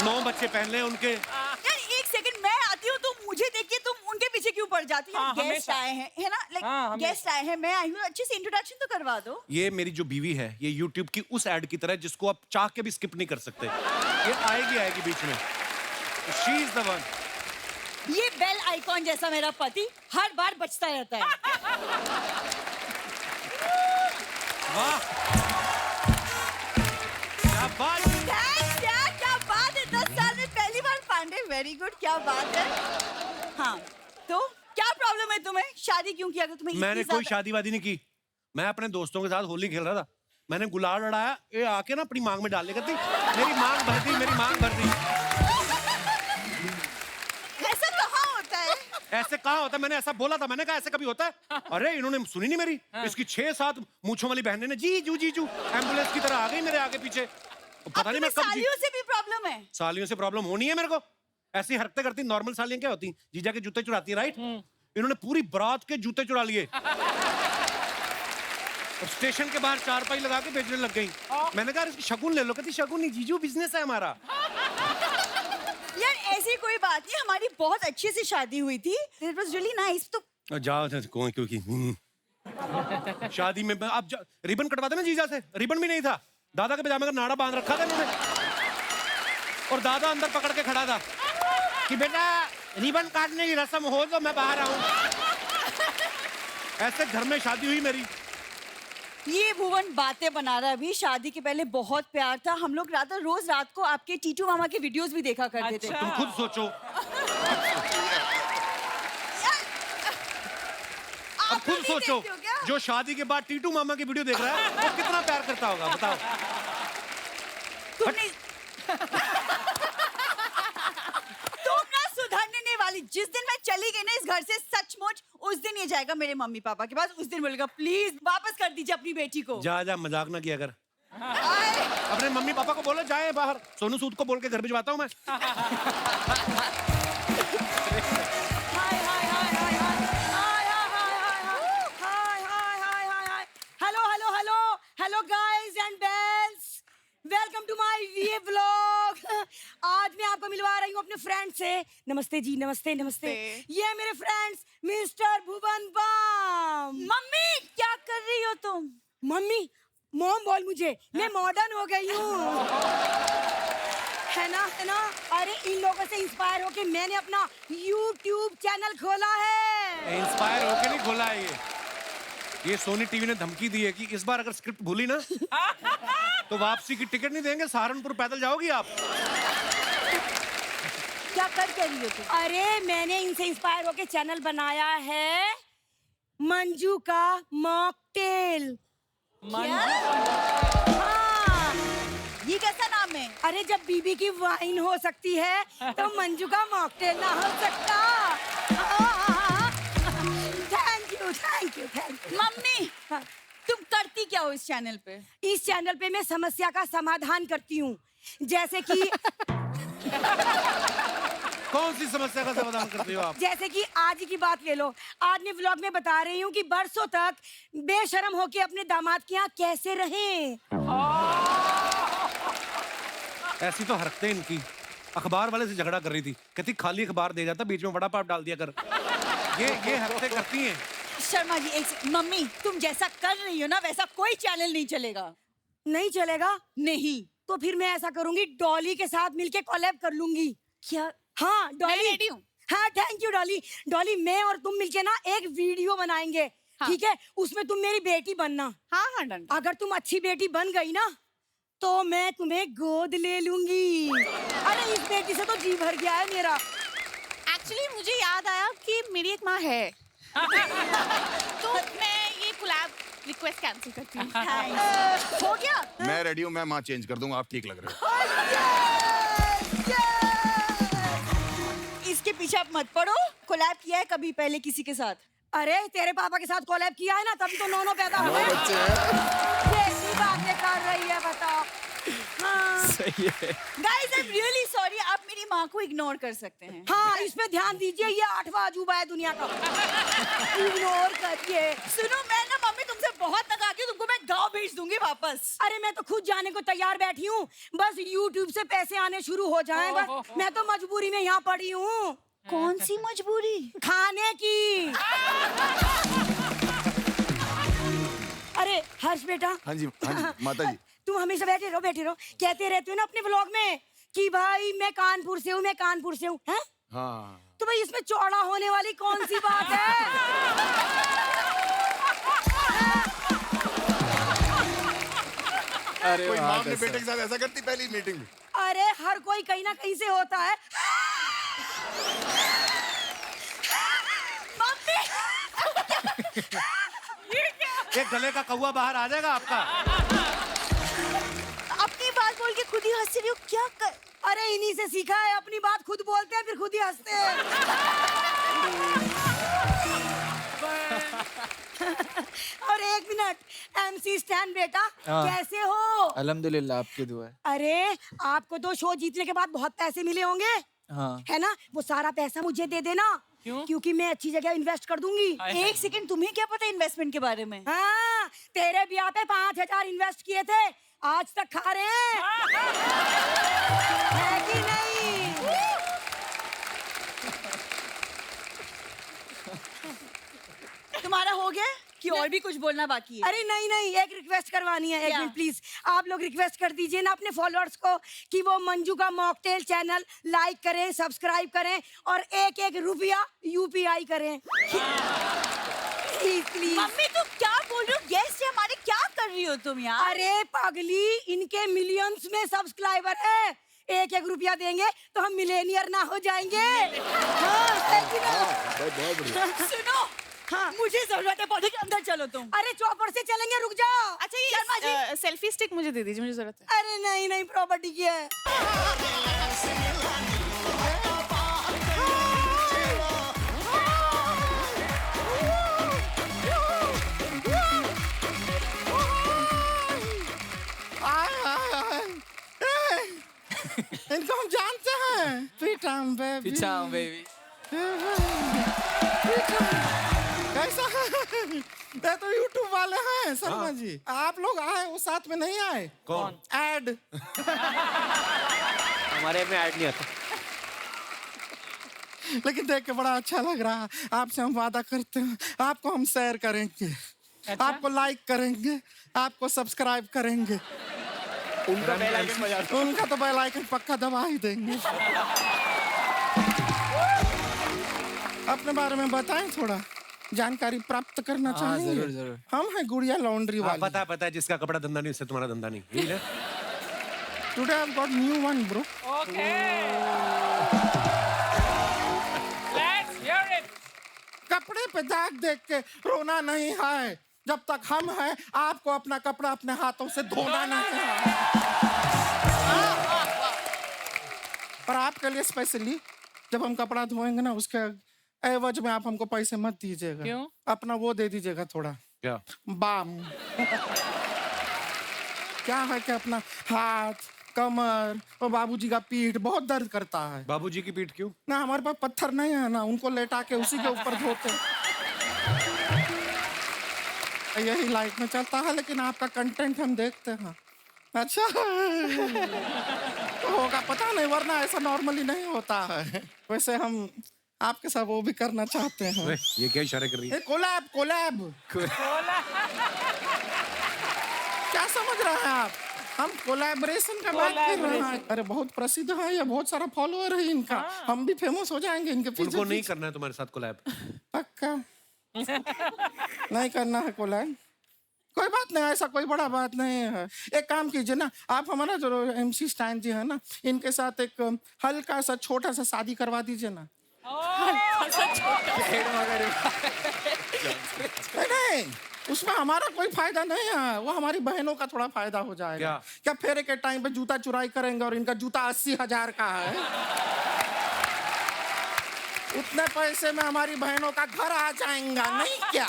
9 बच्चे पहन ले उनके। यार एक सेकंड मैं आती हूँ तुम मुझे देखिए तुम उनके पीछे क्यों पड़ जाती हो हाँ, गेस्ट हमेशा। आए हैं है ना हाँ, लाइक हमेशा। गेस्ट आए हैं मैं आई हूँ अच्छे से इंट्रोडक्शन तो करवा दो ये मेरी जो बीवी है ये YouTube की उस एड की तरह जिसको आप चाह के भी स्किप नहीं कर सकते। ये आएगी बीच में। She is the one. ये बेल आइकॉन जैसा मेरा पति हर बार बचता रहता है वाह क्या बात। थैंक्स यार क्या बात है 10 साल में पहली बार पांडे वेरी गुड क्या बात है हाँ तो क्या प्रॉब्लम है तुम्हें शादी क्यों किया तुम्हें मैंने इतनी कोई ज्यादा- शादी वादी नहीं की। मैं अपने दोस्तों के साथ होली खेल रहा था। मैंने गुलाल लड़ाया ये आके ना अपनी मांग में डाल लेगा थी। मेरी मांग भर दी मेरी मांग भर दी। ऐसा कहाँ होता है ऐसे कहाँ होता है? मैंने ऐसा बोला था। मैंने कहा ऐसे कभी होता है? अरे इन्होंने सुनी नहीं मेरी। इसकी 6-7 मूंछों वाली बहनें ने जीजू जीजू एम्बुलेंस की तरह आ गई मेरे आगे पीछे। पता नहीं मैं कब सालियों से भी प्रॉब्लम है सालियों से प्रॉब्लम होनी है मेरे को। ऐसी हरकतें करती नॉर्मल सालियां क्या होती? जीजा के जूते चुराती है राइट। इन्होंने पूरी बारात के जूते चुरा लिए और स्टेशन के बाहर चारपाई लगा के बेचने लग गई। मैंने कहा इसकी शगुन ले लो। कहती शगुन नहीं जीजू बिजनेस है हमारा। यार ऐसी कोई बात नहीं हमारी बहुत अच्छे से शादी हुई थी इट वाज रियली नाइस तो जाओ कौन क्योंकि शादी में आप रिबन कटवा देना जीजा से। रिबन भी नहीं था। दादा के पजामे का नाड़ा बांध रखा था इन्होंने और दादा अंदर पकड़ के खड़ा था कि बेटा रिबन काटने की रस्म हो तो मैं बाहर आऊं। ऐसे घर में शादी हुई मेरी। ये भुवन बातें बना रहा है अभी शादी के पहले बहुत प्यार था हम लोग रोज रात को आपके टीटू मामा के वीडियोस भी देखा करते थे अच्छा। तुम खुद सोचो। अब आप खुद नहीं सोचो देखते हो क्या? जो शादी के बाद टीटू मामा की वीडियो देख रहा है वो कितना प्यार करता होगा बताओ। तुमने घर से सचमुच उस दिन ये जाएगा मेरे मम्मी पापा के पास, उस दिन बोलेगा प्लीज वापस कर दीजिए अपनी बेटी को। जा जा, मजाक ना किया कर। आए। अपने मम्मी पापा को बोलो जाए बाहर, सोनू सूद को बोल के घर भिजवाता हूँ मैं। Hi hi hi hi hi hi hi hi hi hi hi hi. Hello hello hello hello guys and belles, welcome to my वीए व्लॉग। आज मैं आपको मिलवा रही हूँ अपने फ्रेंड से। नमस्ते जी, नमस्ते नमस्ते। ये मेरे friends mister Bhuvan balm. Mummy क्या कर रही हो तुम? मम्मी मॉम बोल मुझे, मैं मॉडर्न हो गई हूँ। है ना, है ना? अरे इन लोगों से इंस्पायर होके मैंने अपना YouTube चैनल खोला है। इंस्पायर होके नहीं खोला है ये सोनी टीवी ने धमकी दी है कि इस बार अगर स्क्रिप्ट भूली ना तो वापसी की टिकट नहीं देंगे, सहारनपुर पैदल जाओगी आप। क्या कर रही हो तुम? अरे मैंने इनसे इंस्पायर होके चैनल बनाया है मंजू का मॉकटेल। हाँ, ये कैसा नाम है? अरे जब बीबी की वाइन हो सकती है तो मंजू का मॉकटेल ना हो सकता। Thank you thank you thank you. Mummy तुम करती क्या हो इस चैनल पे? इस चैनल पे मैं समस्या का समाधान करती हूँ, जैसे कि कौन सी समस्या का समाधान करती हो आप? जैसे कि आज की बात ले लो। आज मैं व्लॉग में बता रही हूँ कि बरसों तक बेशर्म होके अपने दामाद के यहाँ कैसे रहें। ऐसी तो हरकतें इनकी। अखबार वाले से झगड़ा कर रही थी, कहती खाली अखबार दे जाता, बीच में वड़ा पाव डाल दिया कर। ये हरकतें करती हैं। शर्मा जी मम्मी तुम जैसा कर रही हो ना वैसा कोई चैनल नहीं चलेगा। नहीं चलेगा? नहीं तो फिर मैं ऐसा करूंगी, डॉली के साथ मिलके कोलैब कर लूंगी। क्या? हाँ डॉली रेडी हूँ। हाँ थैंक यू डॉली। डॉली मैं और तुम मिलके ना एक वीडियो बनाएंगे। हाँ। ठीक है, उसमें तुम मेरी बेटी बनना। हाँ हाँ डन। अगर तुम अच्छी बेटी बन गई ना तो मैं तुम्हें गोद ले लूंगी। अरे इस बेटी से तो जी भर गया है मेरा। एक्चुअली मुझे याद आया कि मेरी एक माँ है तो मैं ये कोलैब रिक्वेस्ट कैंसिल करती हूँ। हो गया? मैं रेडी हूँ, मैं माँ चेंज कर दूंगा, आप ठीक लग रहे हो। इसके पीछे आप मत पड़ो। कोलैब किया है कभी पहले किसी के साथ? अरे तेरे पापा के साथ कोलैब किया है ना, तभी तो नौनो पैदा हुए। कैसी बातें कर रही है बताओ। हाँ। सही है। Guys, I'm really sorry, आप मेरी माँ को इग्नोर कर सकते हैं। हाँ इस पे ध्यान दीजिए, ये 8वां अजूबा है दुनिया का। इग्नोर करिए। सुनो मैं ना मम्मी तुमसे बहुत तकाती हूँ, तुमको मैं गाँव भेज दूंगी वापस। अरे मैं तो खुद जाने को तैयार बैठी हूँ, बस YouTube से पैसे आने शुरू हो जाएं बस। मैं तो मजबूरी में यहाँ पड़ी हूँ। कौन सी मजबूरी? खाने की। अरे हर्ष बेटा। हाँ जी माता जी। तुम हमेशा बैठे रहो कहते रहते हो ना अपने व्लॉग में कि भाई मैं कानपुर से हूँ, मैं कानपुर से हूँ। हैं? हाँ तो भाई इसमें चौड़ा होने वाली कौन सी बात है? अरे कोई माँ अपने बेटे के साथ ऐसा करती पहली मीटिंग में? अरे हर कोई कहीं ना कहीं से होता है। एक गले का कौवा बाहर आ जाएगा आपका। अपनी बात बोल के खुद ही हंस रही हो, क्या कर? अरे इन्हीं से सीखा है, अपनी बात खुद बोलते हैं फिर खुद ही हंसते हैं। और एक मिनट, MC स्टैन बेटा कैसे हो? अल्हम्दुलिल्लाह, आपकी दुआ है। अरे आपको तो शो जीतने के बाद बहुत पैसे मिले होंगे। हाँ। है ना? वो सारा पैसा मुझे दे देना। क्यों? क्योंकि मैं अच्छी जगह इन्वेस्ट कर दूंगी। एक सेकंड, तुम्हें क्या पता इन्वेस्टमेंट के बारे में? हाँ, तेरे ब्याह पे 5,000 इन्वेस्ट किए थे, आज तक खा रहे हैं। है कि नहीं? तुम्हारा हो गया कि और भी कुछ बोलना बाकी है? अरे नहीं, एक रिक्वेस्ट करवानी है। एक मिनट प्लीज, आप लोग रिक्वेस्ट कर दीजिए ना अपने फॉलोअर्स को कि वो मंजू का मॉकटेल चैनल लाइक करें, सब्सक्राइब करें और 1-1 रुपया UPI करें। प्लीज। मम्मी तुम क्या बोल रही हो? गेस्ट है हमारे, क्या कर रही हो तुम यार? अरे पागली, इनके मिलियंस में सब्सक्राइबर है, 1-1 रुपया देंगे तो हम मिलेनियर ना हो जाएंगे। सुनो, हाँ मुझे जरूरत है, पौधे के अंदर चलो तुम। अरे चौपर से चलेंगे, रुक जाओ। अच्छा ये सेल्फी स्टिक मुझे दे दीजिए, मुझे जरूरत है। अरे नहीं, प्रॉपर्टी की है। इनको हम जानते हैं। पीटम बेबी, पीछा हूँ बेबी। कैसा है? ये तो यूट्यूब वाले हैं शर्मा जी। आप लोग आए, वो साथ में नहीं आए। कौन? ऐड। हमारे में ऐड नहीं आता। लेकिन देख के बड़ा अच्छा लग रहा है। आपसे हम वादा करते हैं, आपको हम शेयर करेंगे, आपको लाइक करेंगे, आपको सब्सक्राइब करेंगे। उनका बेल आइकन बजा दो। उनका तो बेल आइकन पक्का दबा ही देंगे। अपने बारे में बताएं, थोड़ा जानकारी प्राप्त करना चाहेंगे। जरूर जरूर। हम हैं गुड़िया लॉन्ड्री वाले। पता है जिसका कपड़ा धंधा नहीं उससे तुम्हारा धंधा नहीं। ठीक है। Today I got new one bro. Okay let's hear it. कपड़े पे दाग देख के रोना नहीं है। जब तक हम हैं, आपको अपना कपड़ा अपने हाथों से धोना नहीं है। पर आपके लिए स्पेशली जब हम कपड़ा धोएंगे ना, उसके एवज में आप हमको पैसे मत दीजिएगा। क्यों? अपना वो दे दीजिएगा थोड़ा, क्या? बाम। क्या है कि अपना हाथ, कमर और बाबूजी का पीठ बहुत दर्द करता है। बाबूजी की पीठ क्यों? ना हमारे पास पत्थर नहीं है ना, उनको लेटा के उसी के ऊपर धोते। यही लाइफ में चलता है, लेकिन आपका कंटेंट हम देखते हैं। अच्छा तो होगा पता नहीं, वरना ऐसा नॉर्मली नहीं होता है। वैसे हम आपके साथ वो भी करना चाहते हैं। अरे, ये क्या इशारे कर रही है? Collab collab. क्या समझ रहे हैं आप? हम कोलैबोरेशन का बात कर रहे हैं। अरे बहुत प्रसिद्ध है, ये बहुत सारा फॉलोअर है इनका। हम भी फेमस हो जाएंगे इनके पीछे। उनको नहीं करना है तुम्हारे साथ कोलैब। पक्का नहीं करना है कोलैब। कोई बात नहीं, ऐसा कोई बड़ा बात नहीं है। एक काम कीजिए ना, आप हमारा जो MC स्टैन जी है ना, इनके साथ एक हल्का सा छोटा सा शादी करवा दीजिए ना। नहीं, उसमें हमारा कोई फायदा नहीं है, वो हमारी बहनों का थोड़ा फायदा हो जाएगा। क्या फेरे के टाइम पे जूता चुराई करेंगे और इनका जूता 80,000 का है। उतने पैसे में हमारी बहनों का घर आ जाएगा, नहीं क्या?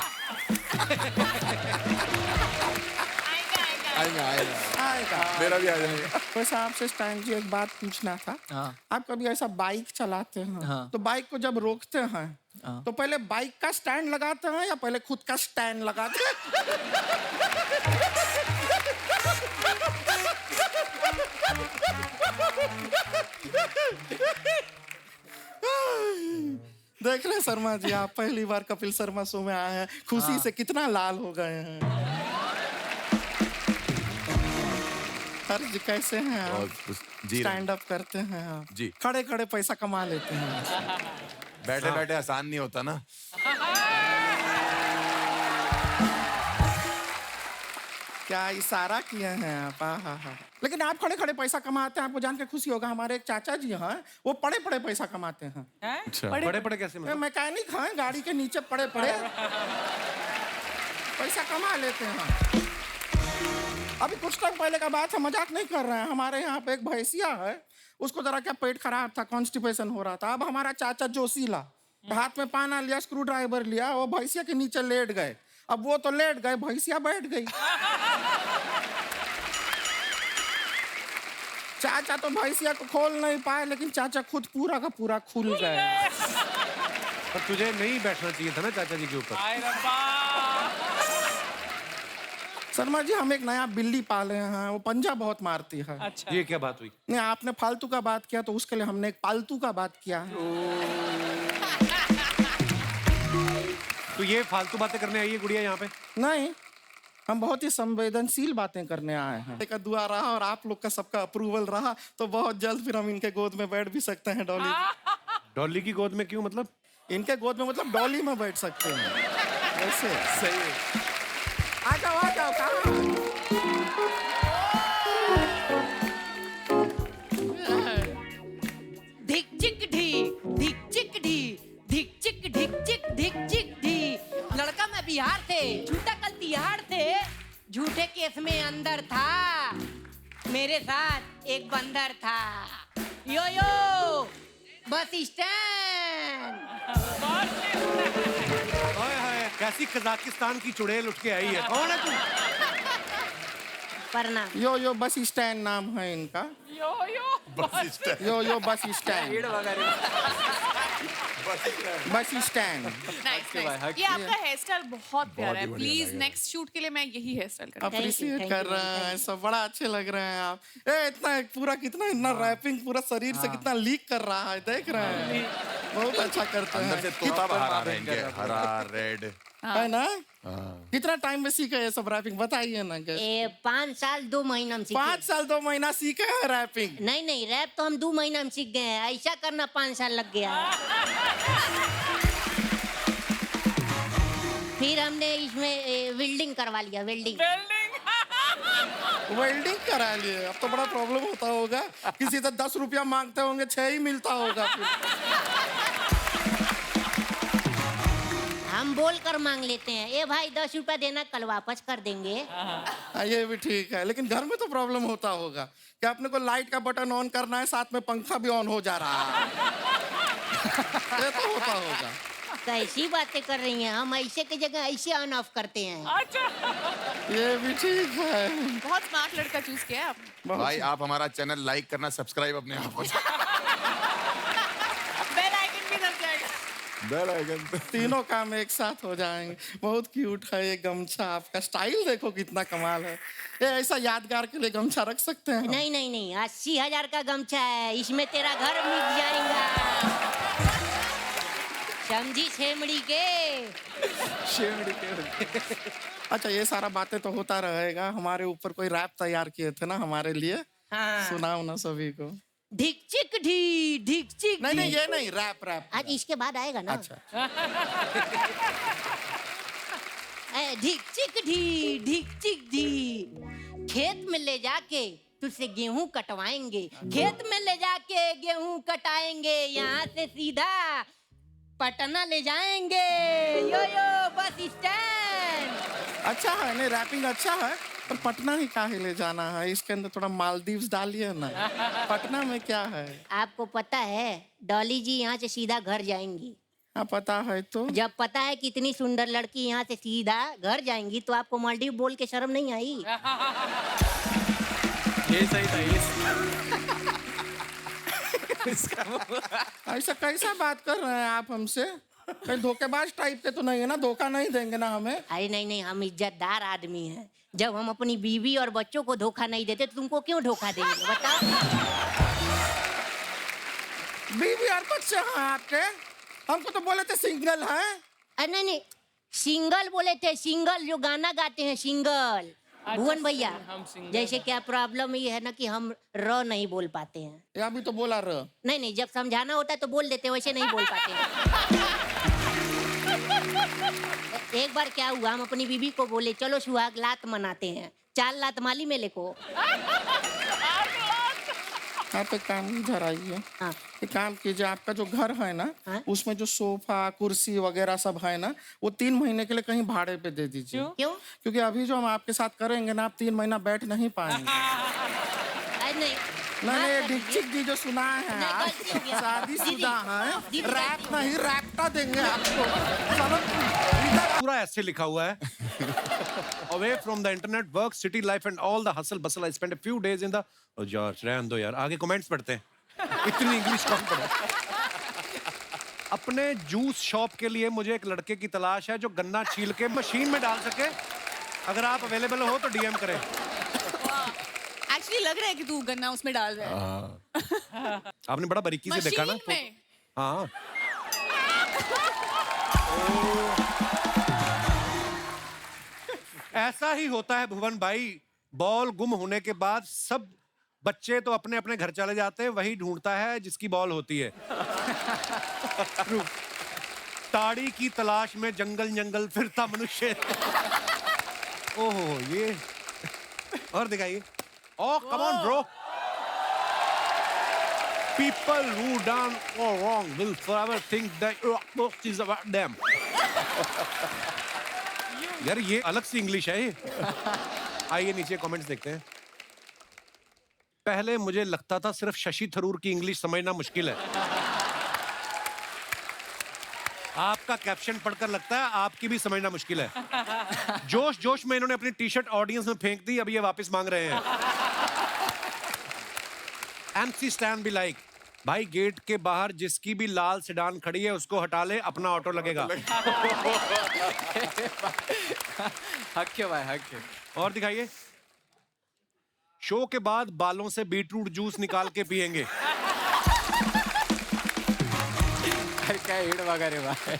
आएगा। मेरा भी आ जाएगा। वैसे आपसे स्टैन जी एक बात पूछना था। हाँ। आप कभी ऐसा बाइक चलाते हैं हाँ। तो बाइक को जब रोकते हैं तो पहले बाइक का स्टैंड लगाते हैं या पहले खुद का स्टैंड लगाते हैं? देख रहे शर्मा जी, आप पहली बार कपिल शर्मा शो में आए हैं, खुशी से कितना लाल हो गए हैं। सर जी कैसे हैं आप? जी स्टैंड अप करते हैं आप? जी। खड़े खड़े पैसा कमा लेते हैं। बैठे बैठे आसान नहीं होता ना। क्या इशारा किए हैं आप? हाँ। लेकिन आप खड़े खड़े पैसा कमाते हैं, आपको जान के खुशी होगा। हमारे एक चाचा जी हैं, वो पड़े पड़े पैसा कमाते हैं। बड़े बड़े कैसे? मतलब मैकेनिक हैं, गाड़ी के नीचे पड़े पड़े पैसा कमा लेते हैं। अभी कुछ टाइम पहले का बात है, मजाक नहीं कर रहे हैं। हमारे यहाँ पे एक भैंसिया है, उसको जरा क्या पेट खराब था, कॉन्स्टिपेशन हो रहा था। अब हमारा चाचा जोशीला हाथ में पाना लिया, स्क्रू ड्राइवर लिया, वो भैंसिया के नीचे लेट गए। अब वो तो लेट गए, भैंसिया बैठ गई। चाचा तो भैंसिया को खोल नहीं पाए, लेकिन चाचा खुद पूरा का पूरा खुल गए। पर तुझे नहीं बैठना चाहिए था ना चाचा जी के ऊपर। शर्मा जी, हम एक नया बिल्ली पाले हैं, वो पंजा बहुत मारती है। अच्छा। ये क्या बात हुई? नहीं, आपने फालतू का बात किया तो उसके लिए हमने एक पालतू का बात किया है। तो ये फालतू बातें करने आई है गुड़िया यहाँ पे? नहीं, हम बहुत ही संवेदनशील बातें करने आए हैं। एक दुआ रहा और आप लोग का सबका अप्रूवल रहा तो बहुत जल्द फिर हम इनके गोद में बैठ भी सकते हैं। डॉली डॉली की गोद में क्यों? मतलब इनके गोद में मतलब डॉली में बैठ सकते हैं। वैसे सही है। आ जाओ कहाँ? धिक चिक ढी, धिक चिक ढी, धिक चिक ढिक चिक धिक चिक ढी। लड़का मैं बिहार से, झूठा कल तिहाड़ थे, झूठे केस में अंदर था, मेरे साथ एक बंदर था। यो यो बस स्टैंड। हाय हाय, कैसी कजाकिस्तान की चुड़ैल उठ के आई है। कौन है तू? प्रणाम। यो यो बस स्टैंड नाम है इनका। यो यो यो bus stand. Bus stand. Nice nice. ये आपका हेयर स्टाइल बहुत प्यारा है। प्लीज नेक्स्ट शूट के लिए मैं यही हेयर स्टाइल करूंगी। अप्रिशिएट कर रहे हैं, सब बड़ा अच्छे लग रहे हैं आप। ए इतना पूरा कितना इतना रैपिंग पूरा शरीर से कितना लीक कर रहा है, देख रहे हैं। बहुत अच्छा करते हैं। अंदर से तोता बाहर आ रहा है इनके, हरा रेड है ना? कितना टाइम में सीखे ये सब रैपिंग बताइए ना। 5 साल 2 महीना में सीखे। 5 साल 2 महीना सीखे हैं रैपिंग? नहीं नहीं, रैप तो हम 2 महीना में सीख गए हैं, ऐसा करना 5 साल लग गया। फिर हमने इसमें वेल्डिंग करवा लिया, वेल्डिंग। वेल्डिंग करा लिए। अब तो बड़ा प्रॉब्लम होता होगा, किसी से 10 रुपया मांगते होंगे 6 ही मिलता होगा फिर। हम बोल कर मांग लेते हैं, ए भाई 10 रुपया देना, कल वापस कर देंगे। ये भी ठीक है, लेकिन घर में तो प्रॉब्लम होता होगा कि अपने को लाइट का बटन ऑन करना है, साथ में पंखा भी ऑन हो जा रहा है। ये तो होता होगा। कैसी बातें कर रही हैं, हम ऐसे की जगह ऐसे ऑन ऑफ करते हैं। ये भी ठीक है। बहुत स्मार्ट लड़का चूज किया है आपने। भाई आप हमारा चैनल लाइक करना, सब्सक्राइब अपने आप बेल आइकन भी दब जाएगा। Bell icon. तीनों काम एक साथ हो जाएंगे। बहुत क्यूट है ये गमछा, आपका स्टाइल देखो कितना कमाल है। ये ऐसा यादगार के लिए गमछा रख सकते हैं? नहीं नहीं नहीं, 80,000 का गमछा है, इसमें तेरा घर मिट जाएगा। समझी छेमड़ी के? अच्छा, ये सारा बातें तो होता रहेगा। हमारे ऊपर कोई रैप तैयार किए थे ना हमारे लिए, सुनाओ ना सभी को। ढिकचिक ढी ढिकचिक। नहीं नहीं, ये नहीं, रैप रैप। आज इसके बाद आएगा ना। अच्छा। ढिकचिक ढी ढिकचिक ढी, खेत में ले जाके तुझसे गेहूं कटवाएंगे, खेत में ले जाके गेहूं कटाएंगे, यहाँ से सीधा पटना ले जाएंगे। यो यो बस स्टैंड। अच्छा है, नहीं रैपिंग अच्छा है, पर पटना ही काहे ले जाना है? इसके अंदर थोड़ा मालदीव्स डालिए ना। पटना में क्या है? आपको पता है डॉली जी यहाँ से सीधा घर जाएंगी? हाँ पता है। तो जब पता है कि इतनी सुंदर लड़की यहाँ से सीधा घर जाएंगी, तो आपको मालदीव बोल के शर्म नहीं आई? ये सही था ऐसा कैसा बात कर रहे हैं आप हमसे? कहीं धोखेबाज टाइप के तो नहीं है ना? धोखा नहीं देंगे ना हमें? अरे नहीं नहीं, हम इज्जतदार आदमी हैं। जब हम अपनी बीवी और बच्चों को धोखा नहीं देते, तो तुमको क्यों धोखा देंगे बताओ? बीवी और बच्चे हैं आपके? हमको तो बोले थे सिंगल है। अरे नहीं नहीं, सिंगल बोले थे, सिंगल जो गाना गाते हैं, सिंगल। भुवन भैया, जैसे क्या प्रॉब्लम ये है ना कि हम र नहीं बोल पाते हैं। ये अभी तो बोला र। नहीं नहीं, जब समझाना होता है तो बोल देते, वैसे नहीं बोल पाते हैं। एक बार क्या हुआ, हम अपनी बीबी को बोले चलो सुहाग लात मनाते हैं, 4 लात माली मेले को। आप एक काम इधर आइए। हाँ। एक काम कीजिए, आपका जो घर है ना, हाँ? उसमें जो सोफा कुर्सी वगैरह सब है ना, वो 3 महीने के लिए कहीं भाड़े पे दे दीजिए। क्यों? क्योंकि अभी जो हम आपके साथ करेंगे ना, आप 3 महीना बैठ नहीं पाएंगे। अरे नहीं नहीं ये डिक्चिक जी जो सुना है नहीं, आप, गलती हो गया। शादीशुदा है, दीदी, रैप गलती हो नहीं रैप्टा देंगे आपको। समझ? पूरा ऐसे लिखा हुआ है। Away from the internet, work, city life and all the hustle bustle. I spent a few days in the... Oh, George, रहने दो यार, आगे कमेंट्स पढ़ते हैं। इतनी इंग्लिश कम पढ़ो। अपने जूस शॉप के लिए मुझे एक लड़के की तलाश है जो गन्ना छील के मशीन में डाल सके। अगर आप अवेलेबल हो तो डीएम करें। एक्चुअली लग रहा है कि तू गन्ना उसमें डाल रहा है। आपने बड़ा बारीकी से देखा ना? मशीन में। हाँ। ऐसा ही होता है भुवन भाई। बॉल गुम होने के बाद सब बच्चे तो अपने अपने घर चले जाते हैं, वही ढूंढता है जिसकी बॉल होती है। ताड़ी की तलाश में जंगल जंगल फिरता मनुष्य। ओहो ये और दिखाइए। Oh, come on, bro. People who done all wrong will forever think that most is about them. यार ये अलग सी इंग्लिश है ये। आइए नीचे कमेंट्स देखते हैं। पहले मुझे लगता था सिर्फ शशि थरूर की इंग्लिश समझना मुश्किल है। आपका कैप्शन पढ़कर लगता है आपकी भी समझना मुश्किल है। जोश जोश में इन्होंने अपनी टी शर्ट ऑडियंस में फेंक दी, अब ये वापस मांग रहे हैं। MC स्टैन भी लाइक, भाई गेट के बाहर जिसकी भी लाल सेडान खड़ी है उसको हटा ले, अपना ऑटो लगेगा। हक है भाई, हक है। और दिखाइए, शो के बाद बालों से बीटरूट जूस निकाल के पिएंगे। क्या हेड वगैरह भाई।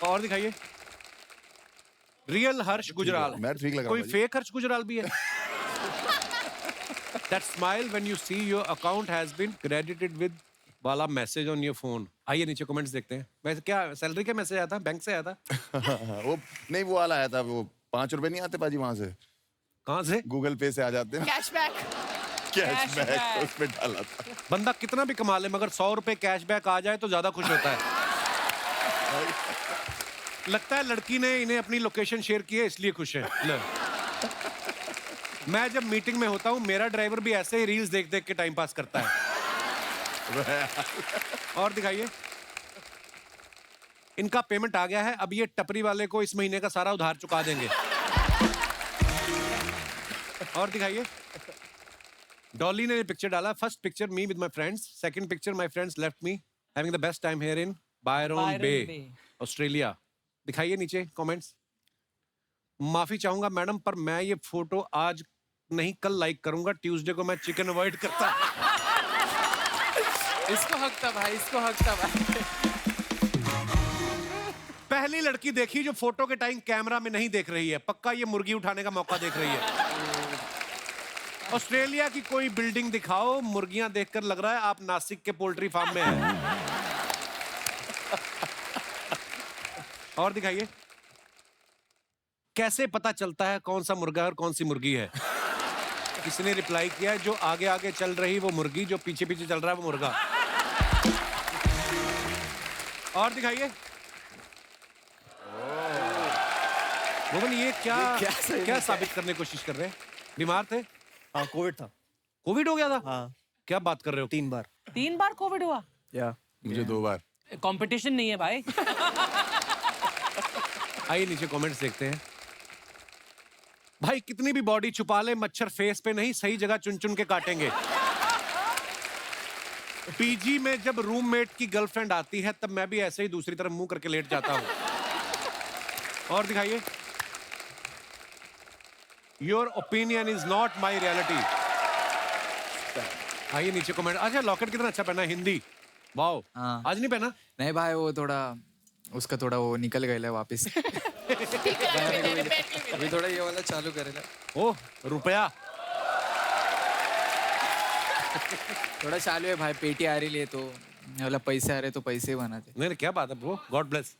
और दिखाइए, रियल हर्ष गुजराल। मैं ठीक लग रहा कोई हूँ फेक हर्ष गुजराल भी है? That smile when you see your account has been credited with वाला मैसेज ऑन योर फोन। आइए नीचे कमेंट्स देखते हैं। वैसे क्या सैलरी का मैसेज आया था, बैंक से आया था? वो नहीं, वो वाला आया था, वो 5 रुपए नहीं आते पाजी वहां से, कहाँ से? गूगल पे से आ जाते हैं। कैशबैक। कैशबैक उस पे डाला था। बंदा कितना भी कमा ले मगर 100 रुपए कैशबैक आ जाए तो ज्यादा खुश होता है। लगता है लड़की ने इन्हें अपनी लोकेशन शेयर की है इसलिए खुश है। मैं जब मीटिंग में होता हूँ मेरा ड्राइवर भी ऐसे ही रील्स देख देख के टाइम पास करता है। और दिखाइए, इनका पेमेंट आ गया है, अब ये टपरी वाले को इस महीने का सारा उधार चुका देंगे। और दिखाइए, डॉली ने पिक्चर डाला, first picture me with my friends, second picture my friends left me having the best time here in Byron Bay Australia. दिखाइए नीचे कमेंट्स। माफी चाहूंगा मैडम पर मैं ये फोटो आज नहीं कल लाइक करूंगा, ट्यूसडे को मैं चिकन अवॉइड करता। इसको हक था भाई, इसको हक था भाई। पहली लड़की देखी जो फोटो के टाइम कैमरा में नहीं देख रही है, पक्का ये मुर्गी उठाने का मौका देख रही है। ऑस्ट्रेलिया की कोई बिल्डिंग दिखाओ, मुर्गियां देखकर लग रहा है आप नासिक के पोल्ट्री फार्म में हैं। और दिखाइए, कैसे पता चलता है कौन सा मुर्गा और कौन सी मुर्गी है? किसी ने रिप्लाई किया है, जो आगे आगे चल रही वो मुर्गी, जो पीछे पीछे चल रहा है वो मुर्गा। और दिखाइए, मोहन ये क्या साबित करने की कोशिश कर रहे हैं? बीमार थे? हाँ, कोविड था। कोविड हो गया था? हाँ। क्या बात कर रहे हो? 3 बार। 3 बार कोविड हुआ? या मुझे 2 बार। कंपटीशन नहीं है भाई। आइए नीचे कमेंट्स देखते हैं। भाई कितनी भी बॉडी छुपा ले, मच्छर फेस पे नहीं सही जगह चुन चुन के काटेंगे। पीजी में जब रूममेट की गर्लफ्रेंड आती है तब मैं भी ऐसे ही दूसरी तरफ मुंह करके लेट जाता हूं। और दिखाइए, your opinion is not my reality. आइए नीचे कमेंट। अच्छा, लॉकेट कितना अच्छा पहना है, हिंदी। वाओ। हाँ। आज नहीं पहना? नहीं भाई, वो थोड़ा उसका थोड़ा वो निकल गया वापस। अभी थोड़ा ये वाला चालू करेगा। ओह, रुपया थोड़ा चालू है भाई, पेटी आ रही है तो मतलब पैसे आ रहे तो पैसे बनाते। नहीं, क्या बात है ब्रो, गॉड ब्लेस।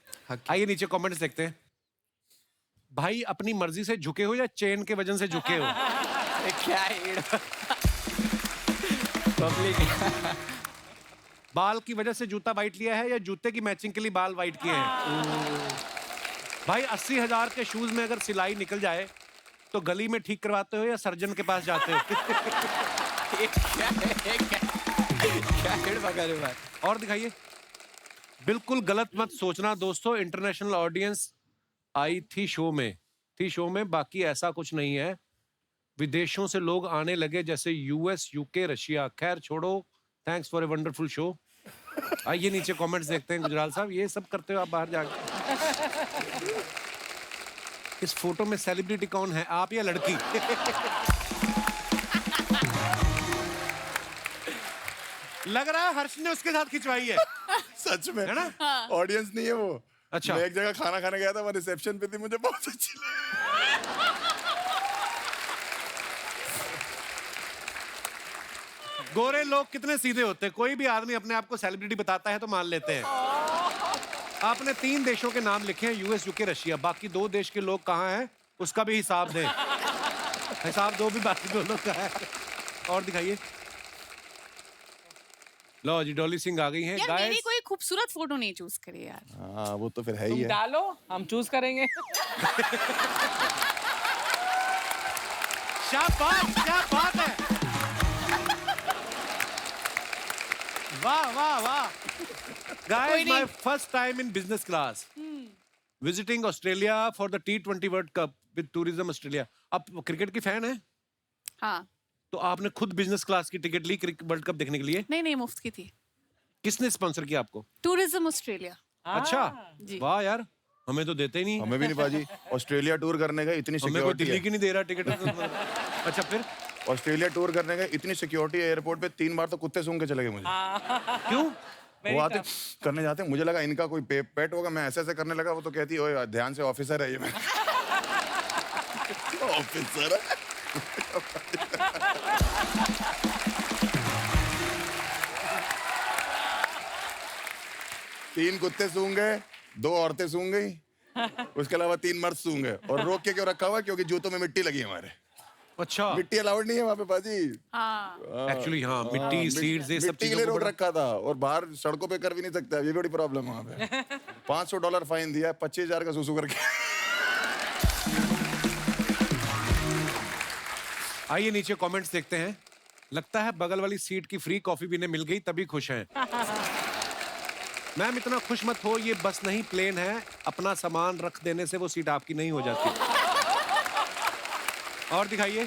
आइए नीचे कमेंट्स देखते हैं। भाई अपनी मर्जी से झुके हो या चेन के वजन से झुके हो? क्या पब्लिक। बाल की वजह से जूता वाइट लिया है या जूते की मैचिंग के लिए बाल वाइट किए हैं? भाई 80,000 के शूज में अगर सिलाई निकल जाए तो गली में ठीक करवाते हो या सर्जन के पास जाते हो? भाई। और दिखाइए, बिल्कुल गलत मत सोचना दोस्तों, इंटरनेशनल ऑडियंस आई थी शो में, बाकी ऐसा कुछ नहीं है। विदेशों से लोग आने लगे जैसे यूएस, यूके, रशिया। खैर छोड़ो, thanks for a wonderful show. आइए नीचे कमेंट्स देखते हैं। गुजराल साहब ये सब करते हो आप बाहर जाके? इस फोटो में सेलिब्रिटी कौन है, आप या लड़की? लग रहा है हर्ष ने उसके साथ खिंचवाई है। सच में है ना? ऑडियंस नहीं है वो। अच्छा। मैं एक जगह खाना खाने गया था, मैं रिसेप्शन पे थी, मुझे बहुत अच्छी लगी। गोरे लोग कितने सीधे होते हैं, कोई भी आदमी अपने आप को सेलिब्रिटी बताता है तो मान लेते हैं। आपने 3 देशों के नाम लिखे हैं, यूएस, यूके, रशिया। बाकी 2 देश के लोग कहाँ हैं उसका भी हिसाब दें। हिसाब दो भी बाकी 2 लोग कहाँ हैं। और दिखाइए, लो जी डॉली सिंह आ गई हैं। यार मेरी कोई खूबसूरत फोटो नहीं चूज करी यार। हाँ वो तो फिर है ही तुम है। डालो, हम चूज करेंगे। शाबाश, क्या बात है। वाह वाह वाह guys my first time in business class visiting Australia for the T20 world cup with tourism Australia. आप क्रिकेट की फैन हैं? हाँ। तो आपने खुद बिजनेस क्लास की टिकट ली वर्ल्ड कप देखने के लिए? नहीं मुफ्त की थी। किसने स्पॉन्सर किया आपको? Tourism Australia. अच्छा जी। वाह यार, हमें तो देते ही नहीं। हमें भी नहीं पाजी, ऑस्ट्रेलिया टूर करने का इतनी हमें कोई सिक्योरिटी दिल्ली है। की नहीं दे रहा टिकट। अच्छा फिर ऑस्ट्रेलिया टूर करने का इतनी सिक्योरिटी है एयरपोर्ट पे, 3 बार तो कुत्ते सूंघ के चले गए मुझे। क्यों? वो आते करने जाते, मुझे लगा इनका कोई पेट होगा, मैं ऐसे ऐसे करने लगा, वो तो कहती ओए ध्यान से, ऑफिसर है ये। मैं ऑफिसर है। तीन कुत्ते सूंघ गए, 2 औरतें सूंघ गई, उसके अलावा 3 मर्द सूंघ गए। और रोक के क्यों रखा हुआ? क्योंकि जूतों में मिट्टी लगी है हमारे। अच्छा मिट्टी अलाउड नहीं है वहाँ पे बाजी। एक्चुअली हाँ, मिट्टी सीड्स ये सब मिट्टी के चीजों लिए को रोक बड़ा- रखा था, और बाहर सड़कों पे कर भी नहीं सकता, ये बड़ी प्रॉब्लम है वहाँ पे। $500 फाइन दिया, 25,000 का सुसु करके। आइए नीचे कमेंट्स देखते हैं। लगता है बगल वाली सीट की फ्री कॉफी भी इन्हें मिल गई तभी खुश हैं। मैम इतना खुश मत हो, ये बस नहीं प्लेन है, अपना सामान रख देने से वो सीट आपकी नहीं हो जाती। और दिखाइए।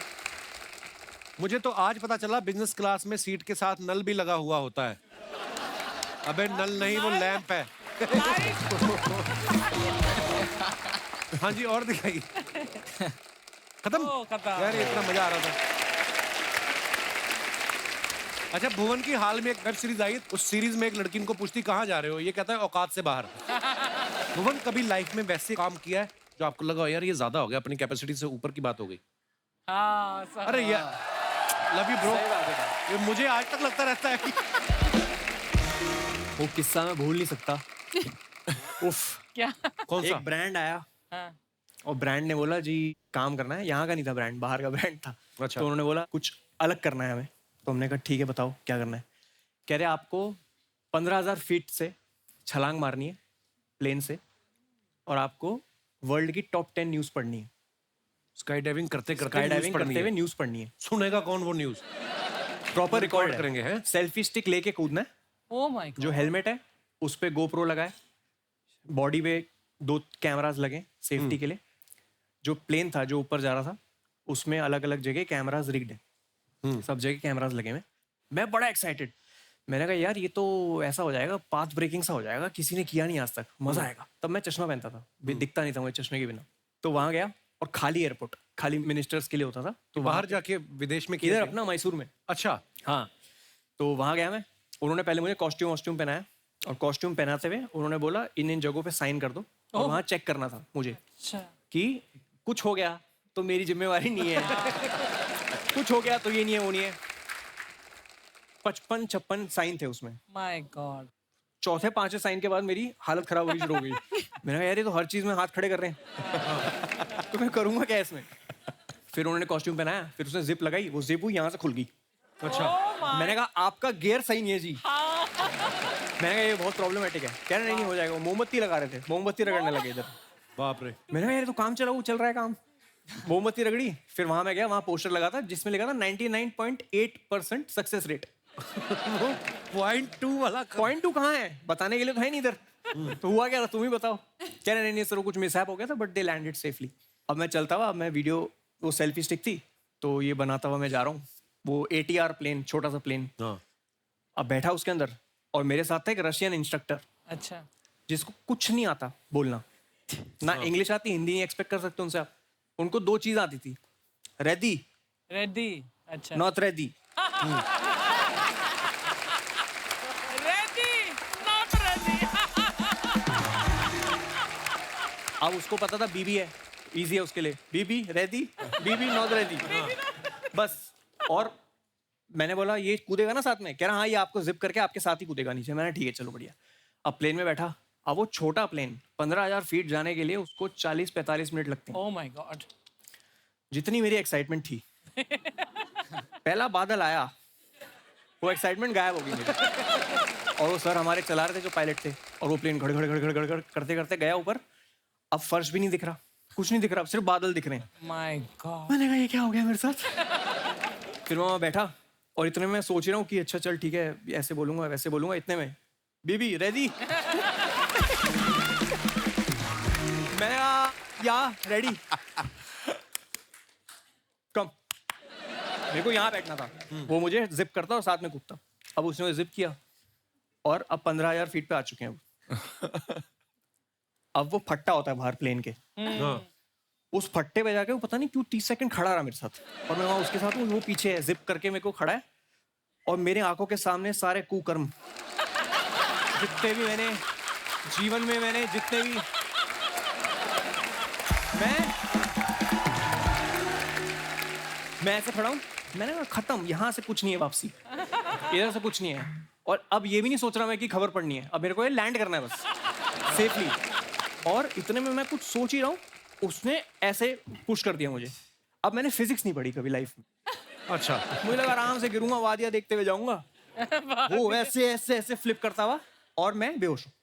मुझे तो आज पता चला बिजनेस क्लास में सीट के साथ नल भी लगा हुआ होता है। अबे नल नहीं, वो लैंप है। हाँ जी, और दिखाइए। खत्म खत्म। यार ये इतना मजा आ रहा था। अच्छा, भुवन की हाल में एक वेब सीरीज आई, उस सीरीज में एक लड़की इनको पूछती कहाँ जा रहे हो, ये कहता है औकात से बाहर। भुवन कभी लाइफ में वैसे काम किया है जो आपको लगा यार ये ज्यादा हो गया, अपनी कैपेसिटी से ऊपर की बात हो गई? अरे यार लव यू ब्रो, ये मुझे आज तक लगता रहता है कि वो किस्सा मैं भूल नहीं सकता। उफ, क्या? कौन सा? एक ब्रांड आया हाँ। और ब्रांड ने बोला जी काम करना है, यहाँ का नहीं था ब्रांड, बाहर का ब्रांड था। अच्छा। तो उन्होंने बोला कुछ अलग करना है हमें। तो हमने कहा ठीक है बताओ क्या करना है। कह रहे आपको 15,000 फीट से छलांग मारनी है प्लेन से, और आपको वर्ल्ड की टॉप 10 न्यूज़ पढ़नी है। स्काई डाइविंग करते करते स्काई न्यूज़ डाइविंग पढ़नी करते हुए है। न्यूज़ पढ़नी है। सुनेगा कौन वो न्यूज़? प्रॉपर रिकॉर्ड रिकॉर्ड करेंगे हैं? सेल्फी स्टिक लेके कूदना है। Oh my God. जो हेलमेट है उस पे गोप्रो लगाए, बॉडी पे 2 कैमरास लगे सेफ्टी के लिए। जो प्लेन था जो ऊपर जा रहा था उसमें अलग अलग जगह कैमरास रिग्ड है, सब जगह कैमरास लगे हुए। मैं बड़ा एक्साइटेड, मैंने कहा यार ये तो ऐसा हो जाएगा, पाथ ब्रेकिंग सा हो जाएगा, किसी ने किया नहीं आज तक, मजा आएगा। तब मैं चश्मा पहनता था, दिखता नहीं था मुझे चश्मे के बिना। तो वहां गया और खाली एयरपोर्ट, खाली मिनिस्टर्स के लिए होता था। तो बाहर जाके विदेश में किया इधर थे? अपना मैसूर में। अच्छा हाँ, तो वहां गया मैं। उन्होंने पहले मुझे कॉस्ट्यूम पहनाया, और कॉस्ट्यूम पहनाते हुए उन्होंने बोला इन जगहों पे साइन कर दो। और वहां चेक करना था मुझे अच्छा। कि कुछ हो गया तो मेरी जिम्मेवारी नहीं है, कुछ हो गया तो ये नहीं है वो नहीं है। 55-56 साइन थे उसमें। My God. चौथे 5वें साइन के बाद मेरी हालत खराब होनी शुरू हो गई। मैंने कहा यार ये तो हर चीज में हाथ खड़े कर रहे हैं, तो मैं करूंगा क्या इसमें। फिर उन्होंने कॉस्ट्यूम पहनाया, फिर उसने जिप लगाई, वो जिप यहाँ से खुल गई। अच्छा, मैंने कहा आपका गियर सही नहीं है जी। मैंने कहा ये बहुत प्रॉब्लमेटिक है। कह रहे नहीं हो जाएगा। मोमबत्ती लगा रहे थे, मोमबत्ती रगड़ने लगे इधर। बाप रे। मैंने कहा यार तो काम चल रहा है काम। मोमबत्ती रगड़ी, फिर वहां मैं गया, वहां पोस्टर लगा था जिसमें लिखा था 99.8% सक्सेस रेट। .2 वाला .2 कहाँ है बताने के लिए तो है नहीं इधर। तो हुआ क्या था तुम ही बताओ। कह रहे नहीं सर वो कुछ मिसहैप हो गया था, बट दे लैंडेड सेफली। अब मैं चलता हुआ, मैं वीडियो, वो सेल्फी स्टिक थी तो ये बनाता हुआ मैं जा रहा हूँ। वो ATR प्लेन, छोटा सा प्लेन, अब बैठा उसके अंदर, और मेरे साथ था एक रशियन इंस्ट्रक्टर अच्छा। जिसको कुछ नहीं आता बोलना, ना इंग्लिश आती, हिंदी नहीं एक्सपेक्ट कर सकते उनसे आप। उनको 2 चीज आती थी, रेडी, रेडी। अच्छा। Not ready. Ready not ready. अब उसको पता था बीबी है, इजी है उसके लिए, बीबी रेडी, बीबी नॉट रेडी, बस। और मैंने बोला ये कूदेगा ना साथ में? कह रहा हाँ ये आपको जिप करके आपके साथ ही कूदेगा नीचे। मैंने ठीक है चलो बढ़िया। अब प्लेन में बैठा, अब वो छोटा प्लेन 15,000 फीट जाने के लिए उसको 40-45 मिनट लगते हैं। ओह माय गॉड। जितनी मेरी एक्साइटमेंट थी, पहला बादल आया, वो एक्साइटमेंट गायब हो गई मेरी। और वो सर हमारे चला रहे थे जो पायलट थे, और वो प्लेन घड़ घड़ घड़ घड़ घड़ करते करते गया ऊपर। अब फर्श भी नहीं दिख रहा, कुछ नहीं दिख रहा, सिर्फ बादल दिख रहे हैं। My God. मैंने कहा ये क्या हो गया मेरे साथ। फिर मैं वहाँ बैठा, और इतने में मैं सोच रहा हूँ कि अच्छा चल ठीक है, ऐसे बोलूंगा वैसे बोलूंगा, इतने में बेबी रेडी मैं या रेडी कम। मेरे को यहाँ बैठना था, वो मुझे जिप करता और साथ में कूदता। अब उसने जिप किया और अब 15,000 फीट पे आ चुके हैं। अब वो फट्टा होता है बाहर प्लेन के, उस फट्टे पे जाके वो पता नहीं क्यों 30 सेकंड खड़ा रहा मेरे साथ, और मैं वहां उसके साथ हूँ। वो पीछे है, जिप करके मेरे को खड़ा है, और मेरे आंखों के सामने सारे कुकर्म जितने भी मैंने जीवन में मैंने जितने भी मैं ऐसे खड़ा हूँ। मैंने कहा खत्म, यहाँ से कुछ नहीं है वापसी, इधर से कुछ नहीं है। और अब ये भी नहीं सोच रहा मैं कि खबर पड़नी है, अब मेरे को ये लैंड करना है बस सेफली। और इतने में मैं कुछ सोच ही रहा हूँ, उसने ऐसे पुश कर दिया मुझे। अब मैंने फिजिक्स नहीं पढ़ी कभी लाइफ में। अच्छा, मुझे लगा आराम से गिरूंगा, वादियां देखते हुए जाऊंगा। वो ऐसे ऐसे ऐसे फ्लिप करता हुआ और मैं बेहोश हूँ।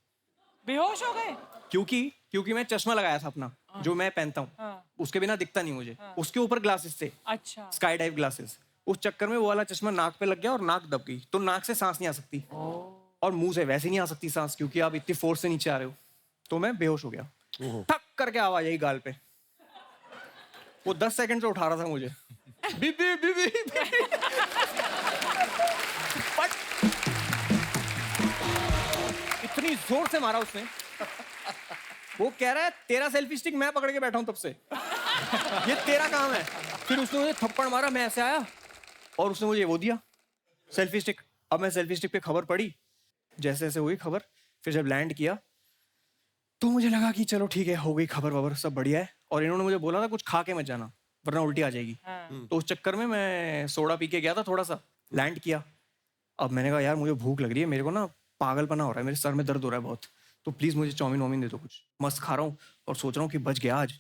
बेहोश हो गए? क्योंकि मैं चश्मा लगाया था अपना, जो मैं पहनता हूँ, उसके बिना दिखता नहीं मुझे। उसके ऊपर ग्लासेस थे, अच्छा, स्काई डाइव ग्लासेस। उस चक्कर में वो वाला चश्मा नाक पे लग गया और नाक दब गई, तो नाक से सांस नहीं आ सकती और मुंह से वैसे नहीं आ सकती सांस, क्योंकि आप इतनी फोर्स से नीचे आ रहे हो। तो मैं बेहोश हो गया, ठक करके आवाज आई गाल पे। वो 10 सेकंड से उठा रहा था मुझे, बीबी बीबी इतनी जोर से मारा उसने। वो कह रहा है तेरा सेल्फी स्टिक मैं पकड़ के बैठा हूं तब से, ये तेरा काम है। फिर उसने मुझे थप्पड़ मारा, मैं ऐसे आया और उसने मुझे वो दिया सेल्फी स्टिक। अब मैं सेल्फी स्टिक पे खबर पड़ी, जैसे जैसे हुई खबर। फिर जब लैंड किया तो मुझे लगा कि चलो ठीक है, हो गई खबर वबर, सब बढ़िया है। और इन्होंने मुझे बोला था कुछ खा के मत जाना वरना उल्टी आ जाएगी। तो उस चक्कर में मैं सोडा पी के गया था थोड़ा सा, लैंड किया। अब मैंने कहा यार मुझे भूख लग रही है, मेरे को ना पागलपना हो रहा है, मेरे सर में दर्द हो रहा है बहुत, तो प्लीज मुझे चाउमीन वाउमीन दे दो कुछ। मस्त खा रहा हूँ और सोच रहा हूँ कि बच गया आज,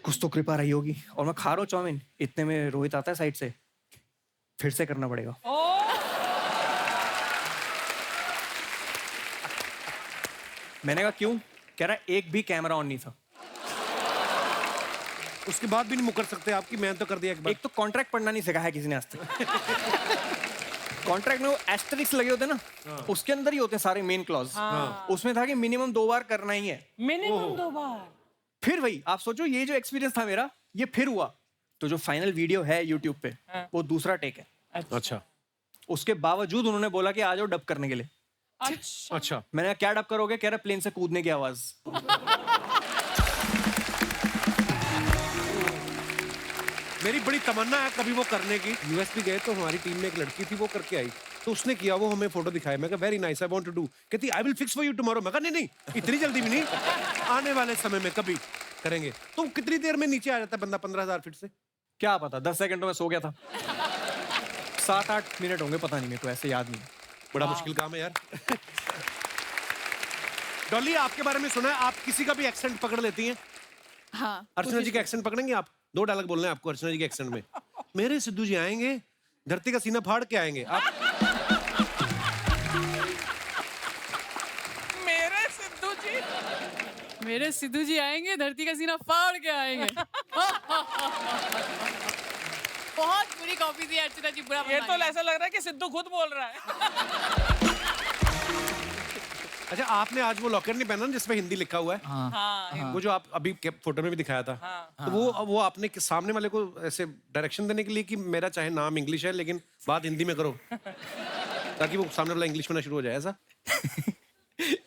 कुछ तो कृपा रही होगी। और मैं खा रहा हूँ चाउमीन, इतने में रोहित आता है साइड से, फिर से करना पड़ेगा। मैंने कहा क्यों? कह रहा एक भी कैमरा ऑन नहीं था। उसके बाद भी नहीं मुकर सकते आपकी, मैं तो कर दिया एक बार। एक तो कॉन्ट्रैक्ट पढ़ना नहीं सिखाया किसी ने आज तक। कॉन्ट्रैक्ट में वो एस्टेरिक्स लगे होते ना, उसके अंदर ही होते सारे मेन क्लॉज। उसमें था कि मिनिमम 2 बार करना ही है। मिनिमम 2 बार। फिर वही आप सोचो, ये जो एक्सपीरियंस था मेरा, ये फिर हुआ। तो जो फाइनल वीडियो है यूट्यूब पे, वो दूसरा टेक है। अच्छा, उसके बावजूद उन्होंने बोला कि आ जाओ डब करने के लिए। अच्छा। मैंने कहा क्या डब करोगे? कह रहा प्लेन से कूदने की आवाज। मेरी बड़ी तमन्ना है कभी वो करने की। यूएस भी गए तो हमारी टीम में एक लड़की थी, वो करके आई, तो उसने किया, वो हमें फोटो दिखाया। मैं कहा very nice, I want to do. कहती I will fix for you tomorrow. मैं कहा नहीं नहीं, इतनी जल्दी भी नहीं, आने वाले समय में कभी करेंगे। तो कितनी देर में नीचे आ जाता है बंदा 15,000 फीट से? क्या पता, 10 सेकंड में सो गया था। 7-8 मिनट होंगे, पता नहीं, मेरे को ऐसे याद नहीं। बड़ा मुश्किल काम है यार। डॉली, आपके बारे में सुना है आप किसी का भी एक्सेंट पकड़ लेती हैं। हाँ, अर्चना जी का एक्सेंट पकड़ेंगे आप? 2 डायलॉग बोलना है आपको अर्चना जी के एक्सेंट में। मेरे सिद्धू जी आएंगे, धरती का सीना फाड़ के आएंगे। आप मेरे सिद्धू जी आएंगे, धरती का सीना फाड़ के आएंगे। बहुत बुरी कॉपी थी अर्चना जी, बुरा ये तो ऐसा लग रहा है कि सिद्धू खुद बोल रहा है। अच्छा, आपने आज वो लॉकर नहीं पहना जिसमें हिंदी लिखा हुआ है? हाँ, वो जो आप अभी फोटो में भी दिखाया था। तो वो आपने सामने वाले को ऐसे डायरेक्शन देने के लिए कि मेरा चाहे नाम इंग्लिश है लेकिन बात हिंदी में करो, ताकि वो सामने वाला इंग्लिश में ना शुरू हो जाए, ऐसा?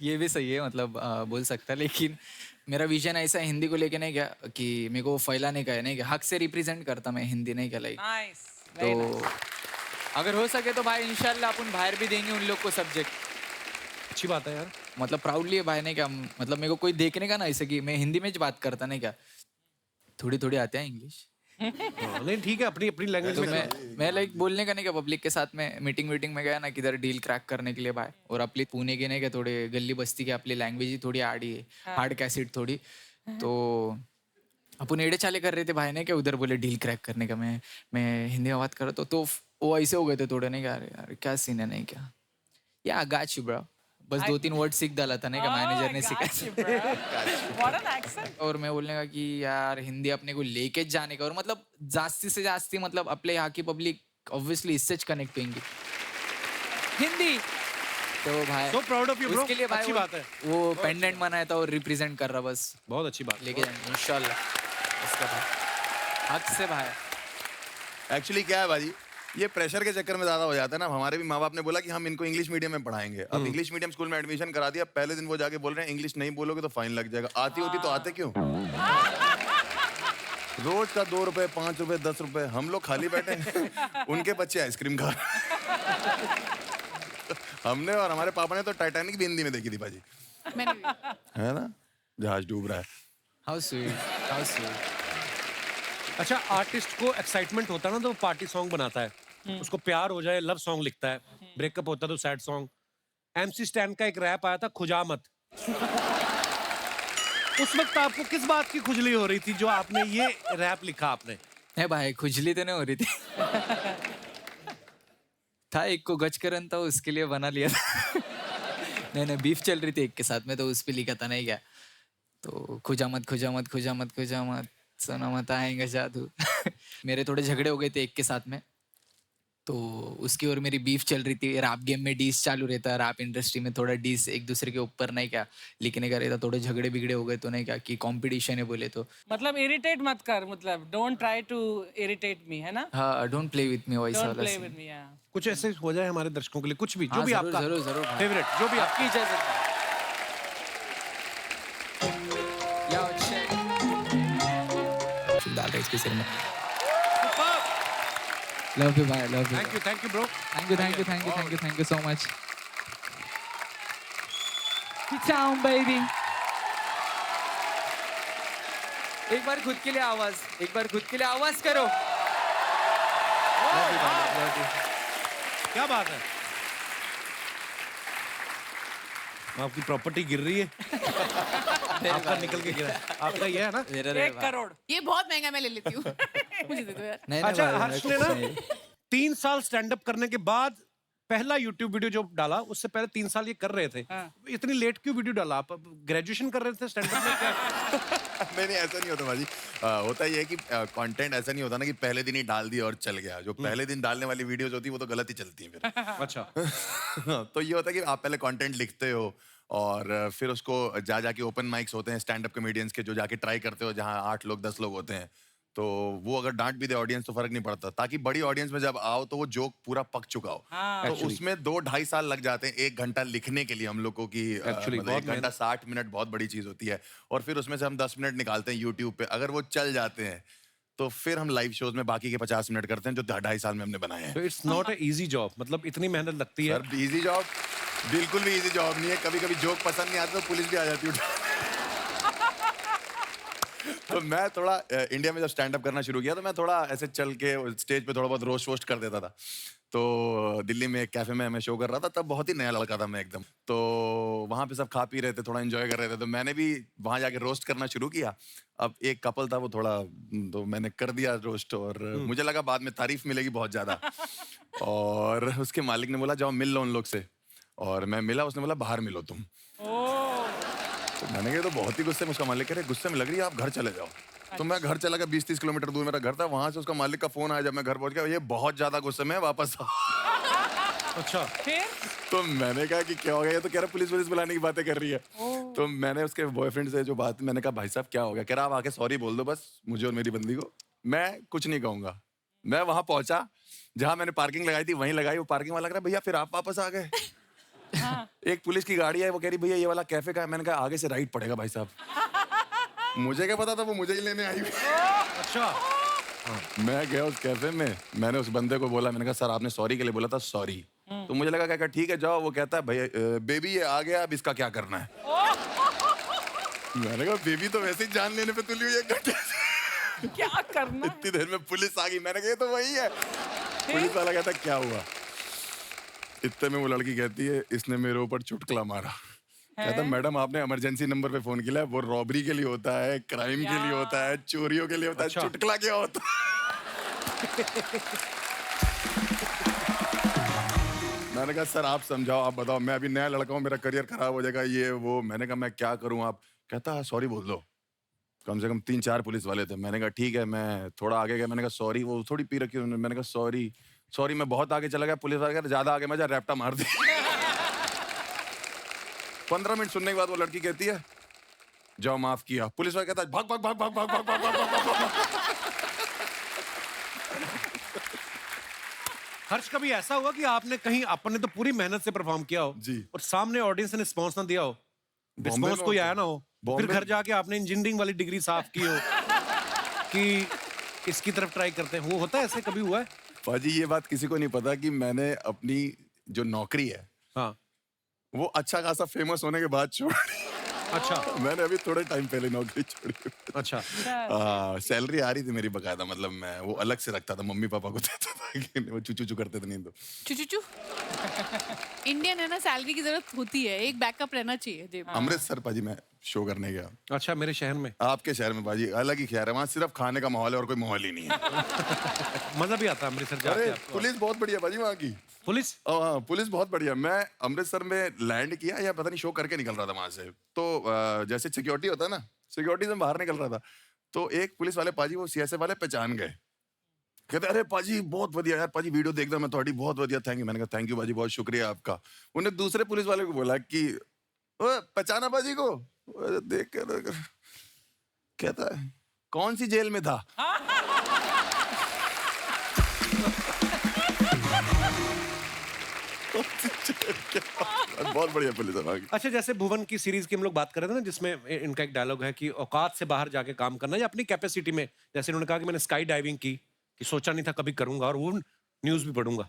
ये भी सही है, मतलब बोल सकता है, लेकिन मेरा विजन ऐसा है हिंदी को लेके नहीं क्या कि मेरे को फैलाने का है, नहीं क्या हक से रिप्रेजेंट करता मैं हिंदी, नहीं क्या लाइक। नाइस। तो अगर हो सके तो भाई इंशाल्लाह अपन बाहर भी देंगे उन लोग को सब्जेक्ट। अच्छी बात है यार, मतलब प्राउडली है भाई, नहीं क्या, मतलब मेरे को कोई देखने का ना ऐसे कि मैं हिंदी में बात करता, नहीं क्या, थोड़ी थोड़ी आते हैं इंग्लिश। नहीं ठीक है, अपनी अपनी लैंग्वेज तो में मैं लाइक बोलने का नहीं क्या, पब्लिक के साथ में मीटिंग में गया ना किधर डील क्रैक करने के लिए भाई, और आपली पुणे के नहीं क्या थोडे गल्ली बस्ती की आपली लँग्वेज ही थोडी आडी है, हार्ड कैसेट थोड़ी, तो अपन एड़े चाले कर रहे थे भाई, नहीं क्या, उधर बोले डील क्रैक करने का, मैं हिंदी में बात कर रहा तो वो ऐसे हो गए थे थोड़े, नहीं क्या, अरे क्या सीन है, नहीं क्या, या गाच यू ब्रो, बस 2-3 वर्ड सीख डाला था, नहीं क्या, मैनेजर ने सिखाया। और मैं बोलने का कि यार हिंदी अपने को लेके जाने का, और मतलब जास्ती से जास्ती मतलब अपने यहाँ की पब्लिक ऑब्वियसली इससे कनेक्ट होंगी। हिंदी। तो भाई So proud of you, bro. उसके लिए भाई अच्छी बात है। वो पेंडेंट बनाया था और रिप्रेजेंट कर रहा बस बहुत अच्छी बात। लेके जाएंगे इंशाल्लाह। उसका भाई हक से भाई। एक्चुअली क्या है भाजी, ये प्रेशर के चक्कर में ज्यादा हो जाता है ना। हमारे भी माँ बाप ने बोला कि हम इनको इंग्लिश मीडियम में पढ़ाएंगे। अब इंग्लिश मीडियम स्कूल में एडमिशन करा दिया, पहले दिन वो जाके बोल रहे हैं इंग्लिश नहीं बोलोगे तो फाइन लग जाएगा। आती होती तो आते क्यों? रोज का 2 रुपए 5 रुपए 10 रुपए, हम लोग खाली बैठे हैं। उनके बच्चे आइसक्रीम खा रहे हैं। हमने और हमारे पापा ने तो टाइटैनिक भी हिंदी में देखी थी भाजी, मैंने भी। है ना, जहाज डूब रहा है। How sweet, how sweet. अच्छा, आर्टिस्ट को एक्साइटमेंट होता है ना तो वो पार्टी सॉन्ग बनाता है। उसको प्यार हो जाए लव सॉन्ग लिखता है, ब्रेकअप होता है तो सैड सॉन्ग। एमसी स्टैन का एक रैप आया था, खुजामत। उस वक्त आपको किस बात की खुजली हो रही थी जो आपने ये रैप लिखा? आपने है भाई खुजली तो नहीं हो रही थी। था एक को गजकरन था, उसके लिए बना लिया था। नहीं बीफ चल रही थी एक के साथ में, तो उस पे लिखा था नहीं क्या, तो खुजामत खुजामत खुजामत खुजामत सोना मत आएगा जादू। मेरे थोड़े झगड़े हो गए थे एक के साथ में, तो उसकी और मेरी बीफ चल रही थी। रैप गेम में डीस चालू रहता है, रैप इंडस्ट्री में थोड़ा डीस एक दूसरे के ऊपर नहीं क्या लिखने का रहता, थोड़े झगड़े बिगड़े हो गए तो नहीं क्या कि कंपटीशन है बोले तो। मतलब इरिटेट मत कर, मतलब don't try to irritate me, है ना? हाँ डोंट प्ले विथ मी वैसा डोंट वाला प्ले scene। With me. कुछ ऐसे हो जाए हमारे दर्शकों के लिए, कुछ भी जो हाँ, भी जरूर, आपका जरूर, जरूर भाई। फेवरेट, जो भी आपकी इजाजत। डाल रहा इसके सिर में। लव यू भाई, love you. Thank you bro. Thank you thank you thank you thank you thank you so much. Down baby। एक बार खुद के लिए आवाज, एक बार खुद के लिए आवाज करो। क्या बात है, आपकी प्रॉपर्टी गिर रही है। आपका निकल के गिरा है। आपका ये है ना 1 करोड़। ये बहुत महंगा, मैं ले लेती हूँ। मुझे दे दो यार। नहीं अच्छा, भाई, हर्ष ने ना 3 साल स्टैंड अप करने के बाद पहला यूट्यूब वीडियो जो डाला, उससे पहले 3 साल ये कर रहे थे। इतनी लेट क्यों वीडियो डाला? आप ग्रेजुएशन कर रहे थे स्टैंड अप में क्या? नहीं ऐसा नहीं होता भाजी। होता ये है कि कंटेंट ऐसा नहीं होता ना कि पहले दिन ही डाल दिया और चल गया। जो पहले दिन डालने वाली वीडियोस होती है वो तो गलत ही चलती हैं फिर। अच्छा। तो ये होता है कि आप पहले कंटेंट लिखते हो और फिर उसको जाके ओपन माइक्स होते हैं स्टैंड अप कॉमेडियंस के, जो जाके ट्राई करते हो, जहाँ 8 लोग 10 लोग होते हैं। तो वो अगर डांट भी दे ऑडियंस तो फर्क नहीं पड़ता, ताकि बड़ी ऑडियंस में जब आओ तो वो जोक पूरा पक चुका हो। तो उसमें 2-2.5 साल लग जाते हैं 1 घंटा लिखने के लिए हम लोग को कि मतलब 1 घंटा 60 मिनट बहुत बड़ी चीज होती है। और फिर उसमें से हम 10 मिनट निकालते हैं यूट्यूब पे। अगर वो चल जाते हैं तो फिर हम लाइव शोज में बाकी के 50 मिनट करते हैं जो 2.5 साल में हमने बनाए हैं। तो it's not a easy job, मतलब इतनी मेहनत लगती है। सर इजी जॉब बिल्कुल भी इजी जॉब नहीं है। कभी कभी जोक पसंद नहीं आता तो पुलिस भी आ जाती है। तो मैं थोड़ा इंडिया में जब स्टैंड अप करना शुरू किया तो मैं थोड़ा ऐसे चल के स्टेज पे थोड़ा बहुत रोस्ट वोस्ट कर देता था। तो दिल्ली में एक कैफे में मैं शो कर रहा था, तब बहुत ही नया लड़का था मैं एकदम। तो वहाँ पे सब खा पी रहे थे, थोड़ा एंजॉय कर रहे थे, तो मैंने भी वहाँ जाके रोस्ट करना शुरू किया। अब एक कपल था, वो थोड़ा, तो मैंने कर दिया रोस्ट और मुझे लगा बाद में तारीफ मिलेगी बहुत ज्यादा। और उसके मालिक ने बोला जाओ मिल लो उन लोग से, और मैं मिला, उसने बोला बाहर मिलो तुम। तो मैंने कहा तो बहुत ही गुस्से में। उसका मालिक कह रहे गुस्से में लग रही है, आप घर चले जाओ। तो मैं घर चला गया, 20-30 किलोमीटर दूर मेरा घर था। वहां से उसका मालिक का फोन आया जब मैं घर पहुंच गया, ये बहुत ज्यादा गुस्से में है, वापस आओ। अच्छा, फिर तो मैंने कहा कि क्या हो गया? ये तो कह रहा पुलिस बुलाने की बातें कर रही है। तो मैंने उसके बॉयफ्रेंड से जो बात, मैंने कहा भाई साहब क्या हो गया? कह रहा आप आके सॉरी बोल दो बस मुझे और मेरी बंदी को, मैं कुछ नहीं कहूंगा। मैं वहां पहुंचा, जहां मैंने पार्किंग लगाई थी वहीं लगाई। वो पार्किंग वाला कह रहा भैया फिर आप वापस आ गए। एक पुलिस की गाड़ी है, वो कह रही भैया ये वाला कैफे का है। मैंने कहा आगे से राइट पड़ेगा भाई साहब। मुझे क्या पता था वो मुझे ही लेने आई। अच्छा। मैं गया उस कैफे में, मैंने उस बंदे को बोला, मैंने कहा सर आपने सॉरी के लिए बोला था, सॉरी। तो मुझे लगा क्या ठीक है जाओ। वो कहता है भैया बेबी ये आ गया, अब इसका क्या करना है? मैंने कहा बेबी तो वैसे ही जान लेने पे तुली हुई है, 1 घंटे से क्या करना? इतनी देर में पुलिस आ गई। मैंने कहा ये तो वही है। पुलिस वाला कहता क्या हुआ? इतने में वो लड़की कहती है इसने मेरे ऊपर चुटकुला मारा। कहता मैडम आपने इमरजेंसी नंबर पे फोन किया है, वो रॉबरी के लिए होता है, क्राइम के लिए होता है, चोरियों के लिए होता है, चुटकुला क्या होता है? मैंने कहा सर आप समझाओ, आप बताओ, मैं अभी नया लड़का हूँ, मेरा करियर खराब हो जाएगा ये वो। मैंने कहा मैं क्या करूँ? आप कहता सॉरी बोल दो। कम से कम 3-4 पुलिस वाले थे। मैंने कहा ठीक है। मैं थोड़ा आगे गया, मैंने कहा सॉरी। वो थोड़ी पी रखी उन्होंने। मैंने कहा सॉरी। सॉरी मैं बहुत आगे चला गया, पुलिस वाले कहते ज्यादा आगे मजा, रैप्टा मार दी। 15 मिनट सुनने के बाद वो लड़की कहती है जाओ माफ किया। पुलिस वाला कहता है भाग भाग भाग भाग भाग भाग भाग भाग भाग भाग। हर्ष, कभी ऐसा हुआ कि आपने कहीं आपने तो पूरी मेहनत से परफॉर्म किया हो जी। और सामने ऑडियंस ने रिस्पॉन्स ना दिया हो, बॉम्बे रिस्पॉन्स में कोई होता आया है। ना हो, फिर बॉम्बे घर जाके आपने इंजीनियरिंग वाली डिग्री साफ की हो कि इसकी तरफ ट्राई करते हैं, वो होता है ऐसे कभी हुआ है? पाजी ये बात किसी को नहीं पता कि मैंने अपनी जो नौकरी है हाँ। वो अच्छा खासा फेमस होने के बाद छोड़ी। अच्छा। मैंने अभी थोड़े टाइम पहले नौकरी छोड़ी। अच्छा। सैलरी आ रही थी मेरी बकायदा, मतलब मैं वो अलग से रखता था, मम्मी पापा को देता था कि वो चू चू करते थे नहीं तो। चू इंडियन है ना, सैलरी की जरूरत होती है, एक बैकअप रहना चाहिए जेब में। अमृतसर पाजी मैं शो करने गया। अच्छा, मेरे शहर में? आपके शहर में पाजी अलग ही शहर है, वहाँ सिर्फ खाने का माहौल है और कोई माहौल ही नहीं है। मजा भी आता है अमृतसर जाके अरे आपको? पुलिस बहुत बढ़िया पाजी वहाँ की। पुलिस? हाँ पुलिस बहुत बढ़िया। मैं अमृतसर में लैंड किया या पता नहीं शो करके निकल रहा था वहां से, तो जैसे सिक्योरिटी होता है ना, सिक्योरिटी से बाहर निकल रहा था तो एक पुलिस वाले पाजी वो सीएसएफ वाले पहचान गए, कहते अरे पाजी बहुत बढ़िया यार, पाजी वीडियो देखदा मैं थोड़ी, बहुत बढ़िया, थैंक यू। मैंने कहा थैंक यू पाजी, बहुत शुक्रिया आपका। उन्हें दूसरे पुलिस वाले को बोला कि पहचाना पाजी को? देख कर कहता है कौन सी जेल में था? बहुत बढ़िया पुलिस है। अच्छा, जैसे भुवन की सीरीज की हम लोग बात कर रहे थे ना, जिसमें इनका एक डायलॉग है कि औकात से बाहर जाके काम करना या अपनी कैपेसिटी में, जैसे इन्होंने कहा कि मैंने स्काई डाइविंग की, कि सोचा नहीं था कभी करूंगा और वो न्यूज भी पढ़ूंगा।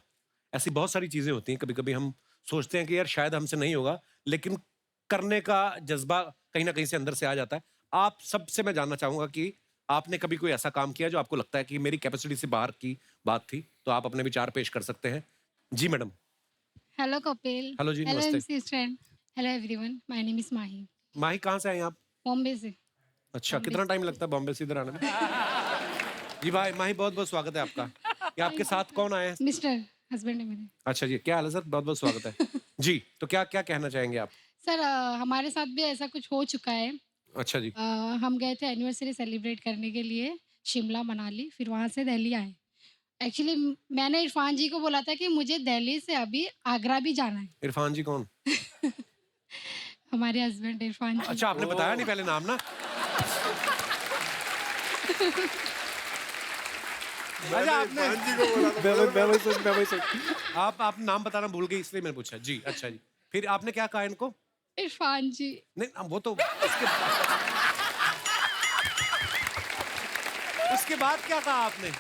ऐसी बहुत सारी चीजें होती हैं, कभी कभी हम सोचते हैं कि यार शायद हमसे नहीं होगा, लेकिन करने का जज्बा कहीं ना कहीं से अंदर से आ जाता है। आप सबसे मैं जानना चाहूंगा कि आपने कभी कोई ऐसा काम किया जो आपको लगता है कि मेरी कैपेसिटी से बाहर की बात थी, तो आप अपने विचार पेश कर सकते हैं। जी मैडम। हेलो कपिल। हेलो जी, हेलो नमस्ते। MC stand. Hello everyone, my name is Mahi. Mahi, कहाँ से आए आप? बॉम्बे से। अच्छा, कितना टाइम लगता है बॉम्बे से इधर आने में? जी भाई, माही बहुत बहुत स्वागत है आपका। ये आपके साथ कौन आए हैं? मिस्टर हस्बैंड है मेरे। अच्छा जी, क्या हाल है सर? बहुत बहुत स्वागत है। जी, तो क्या क्या कहना चाहेंगे आप? सर हमारे साथ भी ऐसा कुछ हो चुका है। अच्छा जी। हम गए थे एनिवर्सरी सेलिब्रेट करने के लिए शिमला मनाली, फिर वहाँ से दिल्ली आए। एक्चुअली मैंने इरफान जी को बोला था कि मुझे दिल्ली से अभी आगरा भी जाना है। इरफान जी कौन? हमारे हस्बैंड इरफान जी। अच्छा, आपने बताया नहीं पहले नाम ना। अच्छा, आपने आप नाम बताना भूल गए इसलिए मैंने पूछा। जी, अच्छा जी। फिर आपने क्या कहा इनको? इरफान जी। नहीं, वो तो उसके बाद क्या कहा आपने?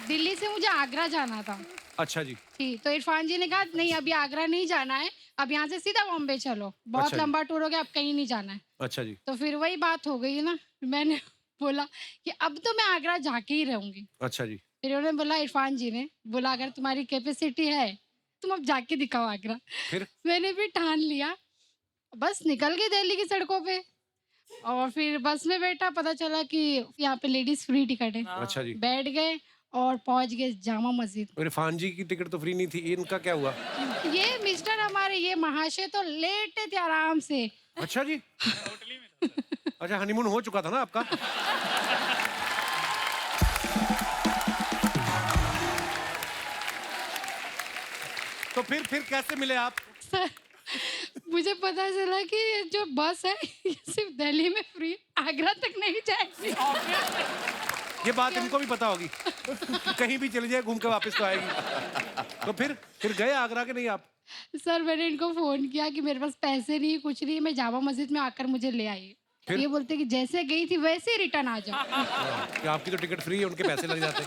दिल्ली से मुझे आगरा जाना था। अच्छा जी। ठीक, तो इरफान जी ने कहा नहीं अभी आगरा नहीं जाना है, अब यहाँ से सीधा बॉम्बे चलो, बहुत अच्छा जी। लंबा टूर हो गया, अब कहीं नहीं जाना है। अच्छा जी। तो फिर वही बात हो गई ना, मैंने बोला कि अब तो मैं आगरा जाके ही रहूंगी। अच्छा जी। फिर उन्होंने बोला, इरफान जी ने बोला अगर तुम्हारी कैपेसिटी है तुम अब जाके दिखाओ आगरा। फिर मैंने भी ठान लिया, बस निकल गई दिल्ली की सड़कों पे और फिर बस में बैठा, पता चला कि यहाँ पे लेडीज फ्री टिकट है। अच्छा जी। बैठ गए और पहुंच गए जामा मस्जिद। इरफान जी की टिकट तो फ्री नहीं थी, इनका क्या हुआ? ये मिस्टर हमारे ये महाशय तो लेटे थे आराम से। अच्छा जी। अच्छा, हनीमून हो चुका था ना आपका? तो फिर कैसे मिले आप? सर मुझे पता चला कि जो बस है ये सिर्फ दिल्ली में फ्री, आगरा तक नहीं जाएगी। ये बात इनको भी पता होगी। कहीं भी चली जाए घूम के वापस तो आएगी। तो फिर गए आगरा के नहीं आप? सर मैंने इनको फोन किया कि मेरे पास पैसे नहीं, कुछ नहीं, मैं जामा मस्जिद में आकर मुझे ले आई। फिर? ये बोलते कि जैसे गई थी वैसे ही रिटर्न आ जाओ। कि आपकी तो टिकट फ्री है, उनके पैसे लग जाते।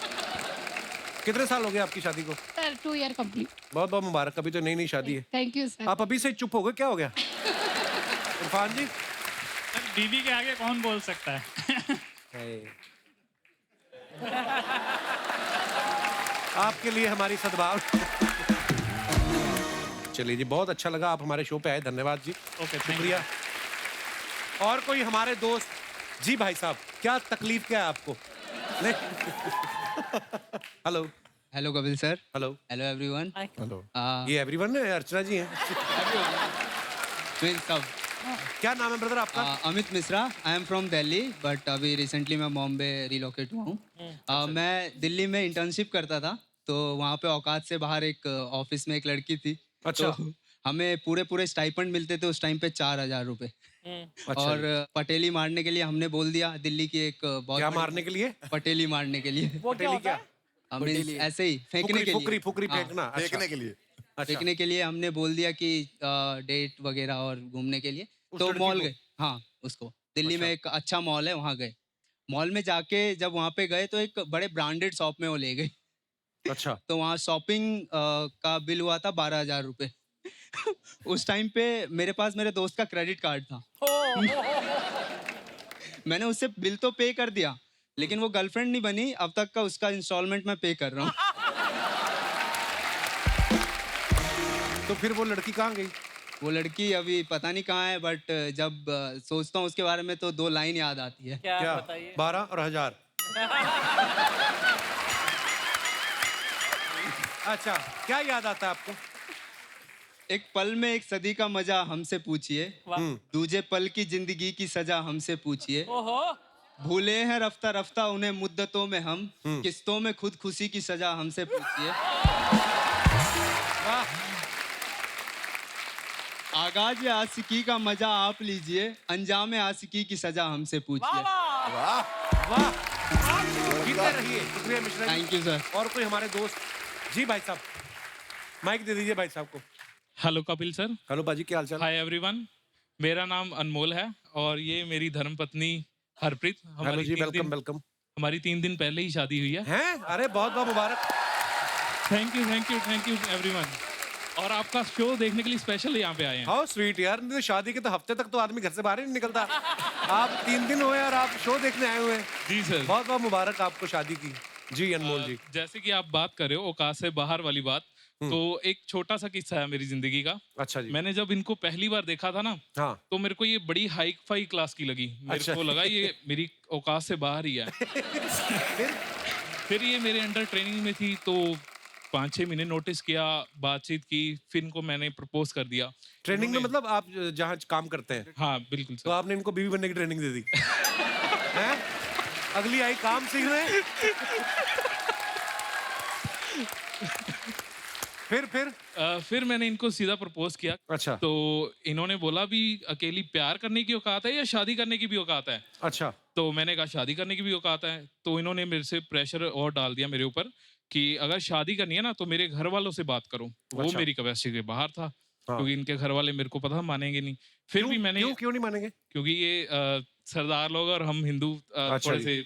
कितने साल हो गए आपकी शादी को? Sir 2 year complete. बहुत बहुत मुबारक, अभी तो नई नई शादी है। Thank you sir. आप अभी से चुप हो गए, क्या हो गया? इरफान जी, बीबी के आगे कौन बोल सकता है? आपके लिए हमारी सद्भाव। चलिए जी, बहुत अच्छा लगा आप हमारे शो पे आए, धन्यवाद जी। ओके, शुक्रिया। और कोई हमारे दोस्त? जी भाई साहब, क्या तकलीफ क्या है आपको? Hello. Hello Kapil sir. Hello. Hello everyone. Hello. ये एवरीवन है, अर्चना जी हैं। ट्विन सब। क्या नाम है ब्रदर आपका? Amit Mishra. I am from Delhi but अभी रिसेंटली मैं बॉम्बे रिलोकेट हुआ हूँ। मैं दिल्ली में इंटर्नशिप करता था तो वहाँ पे औकात से बाहर एक ऑफिस में एक लड़की थी। अच्छा। तो हमें पूरे स्टाइपेंड मिलते थे उस टाइम पे 4000 रुपए। अच्छा और जी। पटेली मारने के लिए हमने बोल दिया, दिल्ली की एक बहुत क्या बड़ी- मारने के लिए? पटेली मारने के लिए। वो क्या होता है? Means ऐसे ही फेंकने के लिए। फुकरी हाँ, फेंकना। अच्छा। देखने के लिए फेंकने के लिए हमने बोल दिया कि डेट वगैरह और घूमने के लिए। उस तो लड़की मॉल को? गए। हाँ, उसको दिल्ली में एक अच्छा मॉल है, वहाँ गए। मॉल में जाके जब वहाँ पे गए तो एक बड़े ब्रांडेड शॉप में वो ले गई। अच्छा। तो वहाँ शॉपिंग का बिल हुआ था 12,000 रुपए। उस टाइम पे मेरे पास मेरे दोस्त का क्रेडिट कार्ड था। मैंने उससे बिल तो पे कर दिया, लेकिन वो गर्लफ्रेंड नहीं बनी अब तक का, उसका इंस्टॉलमेंट मैं पे कर रहा हूँ। तो फिर वो लड़की कहाँ गई? वो लड़की अभी पता नहीं कहाँ है, बट जब सोचता हूँ उसके बारे में तो 2 लाइन याद आती है। क्या बताइए? 12 और 1000। अच्छा, क्या याद आता है आपको? एक पल में एक सदी का मजा हमसे पूछिए, दूजे पल की जिंदगी की सजा हमसे पूछिए। ओहो। भूले हैं रफ्ता रफ्ता उन्हें मुद्दतों में हम, किस्तों में खुद खुशी की सजा हमसे पूछिए। आगाज आशिकी का मजा आप लीजिए, अंजाम आशिकी की सजा हमसे पूछिए। वाह, जीते रहिए। शुक्रिया Mishra ji. Thank you sir. और कोई हमारे दोस्त? जी भाई साहब, माइक दे दीजिए भाई साहब को। Hello Kapil sir. हेलो बाजी, क्या हाल चाल? हाय एवरीवन, मेरा नाम अनमोल है और ये मेरी धर्मपत्नी हरप्रीत। हेलो जी, वेलकम वेलकम। हमारी 3 दिन पहले ही शादी हुई है। हैं? अरे बहुत बहुत मुबारक। Thank you everyone. और आपका शो देखने के लिए स्पेशल यहाँ पे आए हैं। हाउ स्वीट यार, नहीं तो शादी के तो हफ्ते तक तो आदमी घर से बाहर ही नहीं निकलता। आप 3 दिन हुए और आप शो देखने आए हुए हैं। जी सर। बहुत बहुत मुबारक आपको शादी की। जी अनमोल जी। जैसे कि आप बात कर रहे हो औकात से बाहर वाली बात, तो एक छोटा सा किस्सा है मेरी जिंदगी का। अच्छा जी। मैंने जब इनको पहली बार देखा था ना, हाँ। तो मेरे को ये बड़ी हाई फाई क्लास की लगी। मेरे को लगा ये मेरी औकात से बाहर ही है। फिर ये मेरे अंडर ट्रेनिंग में थी, तो 5-6 महीने नोटिस किया, बातचीत की, फिर इनको मैंने प्रपोज कर दिया। ट्रेनिंग में मतलब आप जहाँ काम करते हैं? हाँ बिल्कुल तो आपने इनको बीवी बनने की ट्रेनिंग दे दी? हैं? अगली आई काम सीखने। फिर मैंने इनको सीधा प्रपोज किया। अच्छा। तो इन्होंने बोला भी अकेली प्यार करने की औकात है या शादी करने की भी औकात है? अच्छा। तो मैंने कहा शादी करने की भी औकात है। तो इन्होंने मेरे से प्रेशर और डाल दिया मेरे ऊपर कि अगर शादी करनी है ना तो मेरे घर वालों से बात करो। वो अच्छा। मेरी कैपेसिटी के बाहर था। हाँ। क्योंकि इनके घर वाले मेरे को पता मानेंगे नहीं। फिर भी मैंने क्यों नहीं मानेंगे? क्योंकि ये सरदार लोग और हम हिंदू अच्छा थोड़े से,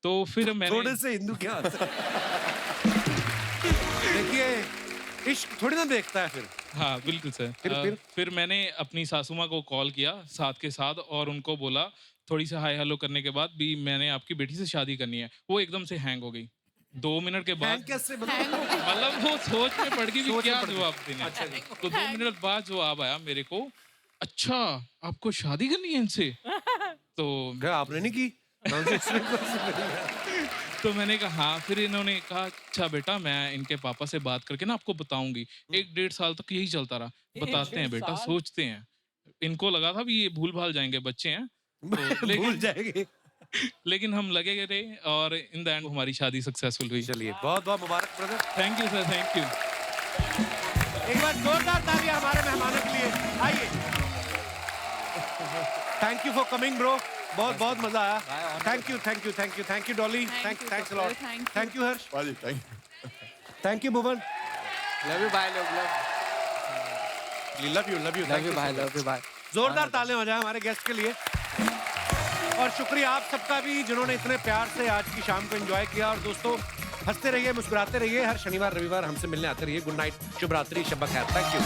तो फिर मैंने थोड़े से हिंदू क्या होता है? देखिए, इश्क थोड़ी ना देखता है फिर। हाँ बिल्कुल सर। फिर मैंने अपनी सासू माँ को कॉल किया साथ के साथ और उनको बोला, थोड़ी सी हाय हेलो करने के बाद भी मैंने आपकी बेटी से शादी करनी है। वो एकदम से हैंग हो गई। 2 मिनट के बाद मतलब वो सोच में पड़ गई कि क्या जवाब देना। तो 2 मिनट बाद जवाब आया मेरे को, अच्छा आपको शादी करनी है इनसे? तो आपने नहीं की? तो मैंने कहा हाँ। फिर इन्होंने कहा अच्छा बेटा मैं इनके पापा से बात करके ना आपको बताऊंगी। 1-1.5 साल तक यही चलता रहा। बताते हैं बेटा, सोचते हैं। इनको लगा था भी ये भूल भाल जाएंगे, बच्चे हैं तो भूल जाएंगे। लेकिन हम लगे गए थे और इन द एंड हमारी शादी सक्सेसफुल हुई। चलिए बहुत बहुत मुबारक brother. Thank you sir, thank you. एक बार जोरदार तालियां हमारे मेहमानों के लिए। आइए। Thank you for coming bro. बहुत बहुत मजा आया। Thank you Dolly. Thanks a lot. Thank you Harsh. Thank you Bhuvan. Love you भाई, लव यू भाई। जोरदार तालियां हो जाए हमारे गेस्ट के लिए। और शुक्रिया आप सबका भी जिन्होंने इतने प्यार से आज की शाम को एंजॉय किया। और दोस्तों हंसते रहिए, मुस्कुराते रहिए। हर शनिवार रविवार हमसे मिलने आते रहिए। गुड नाइट, शुभ रात्रि, शब्बा खैर। Thank you.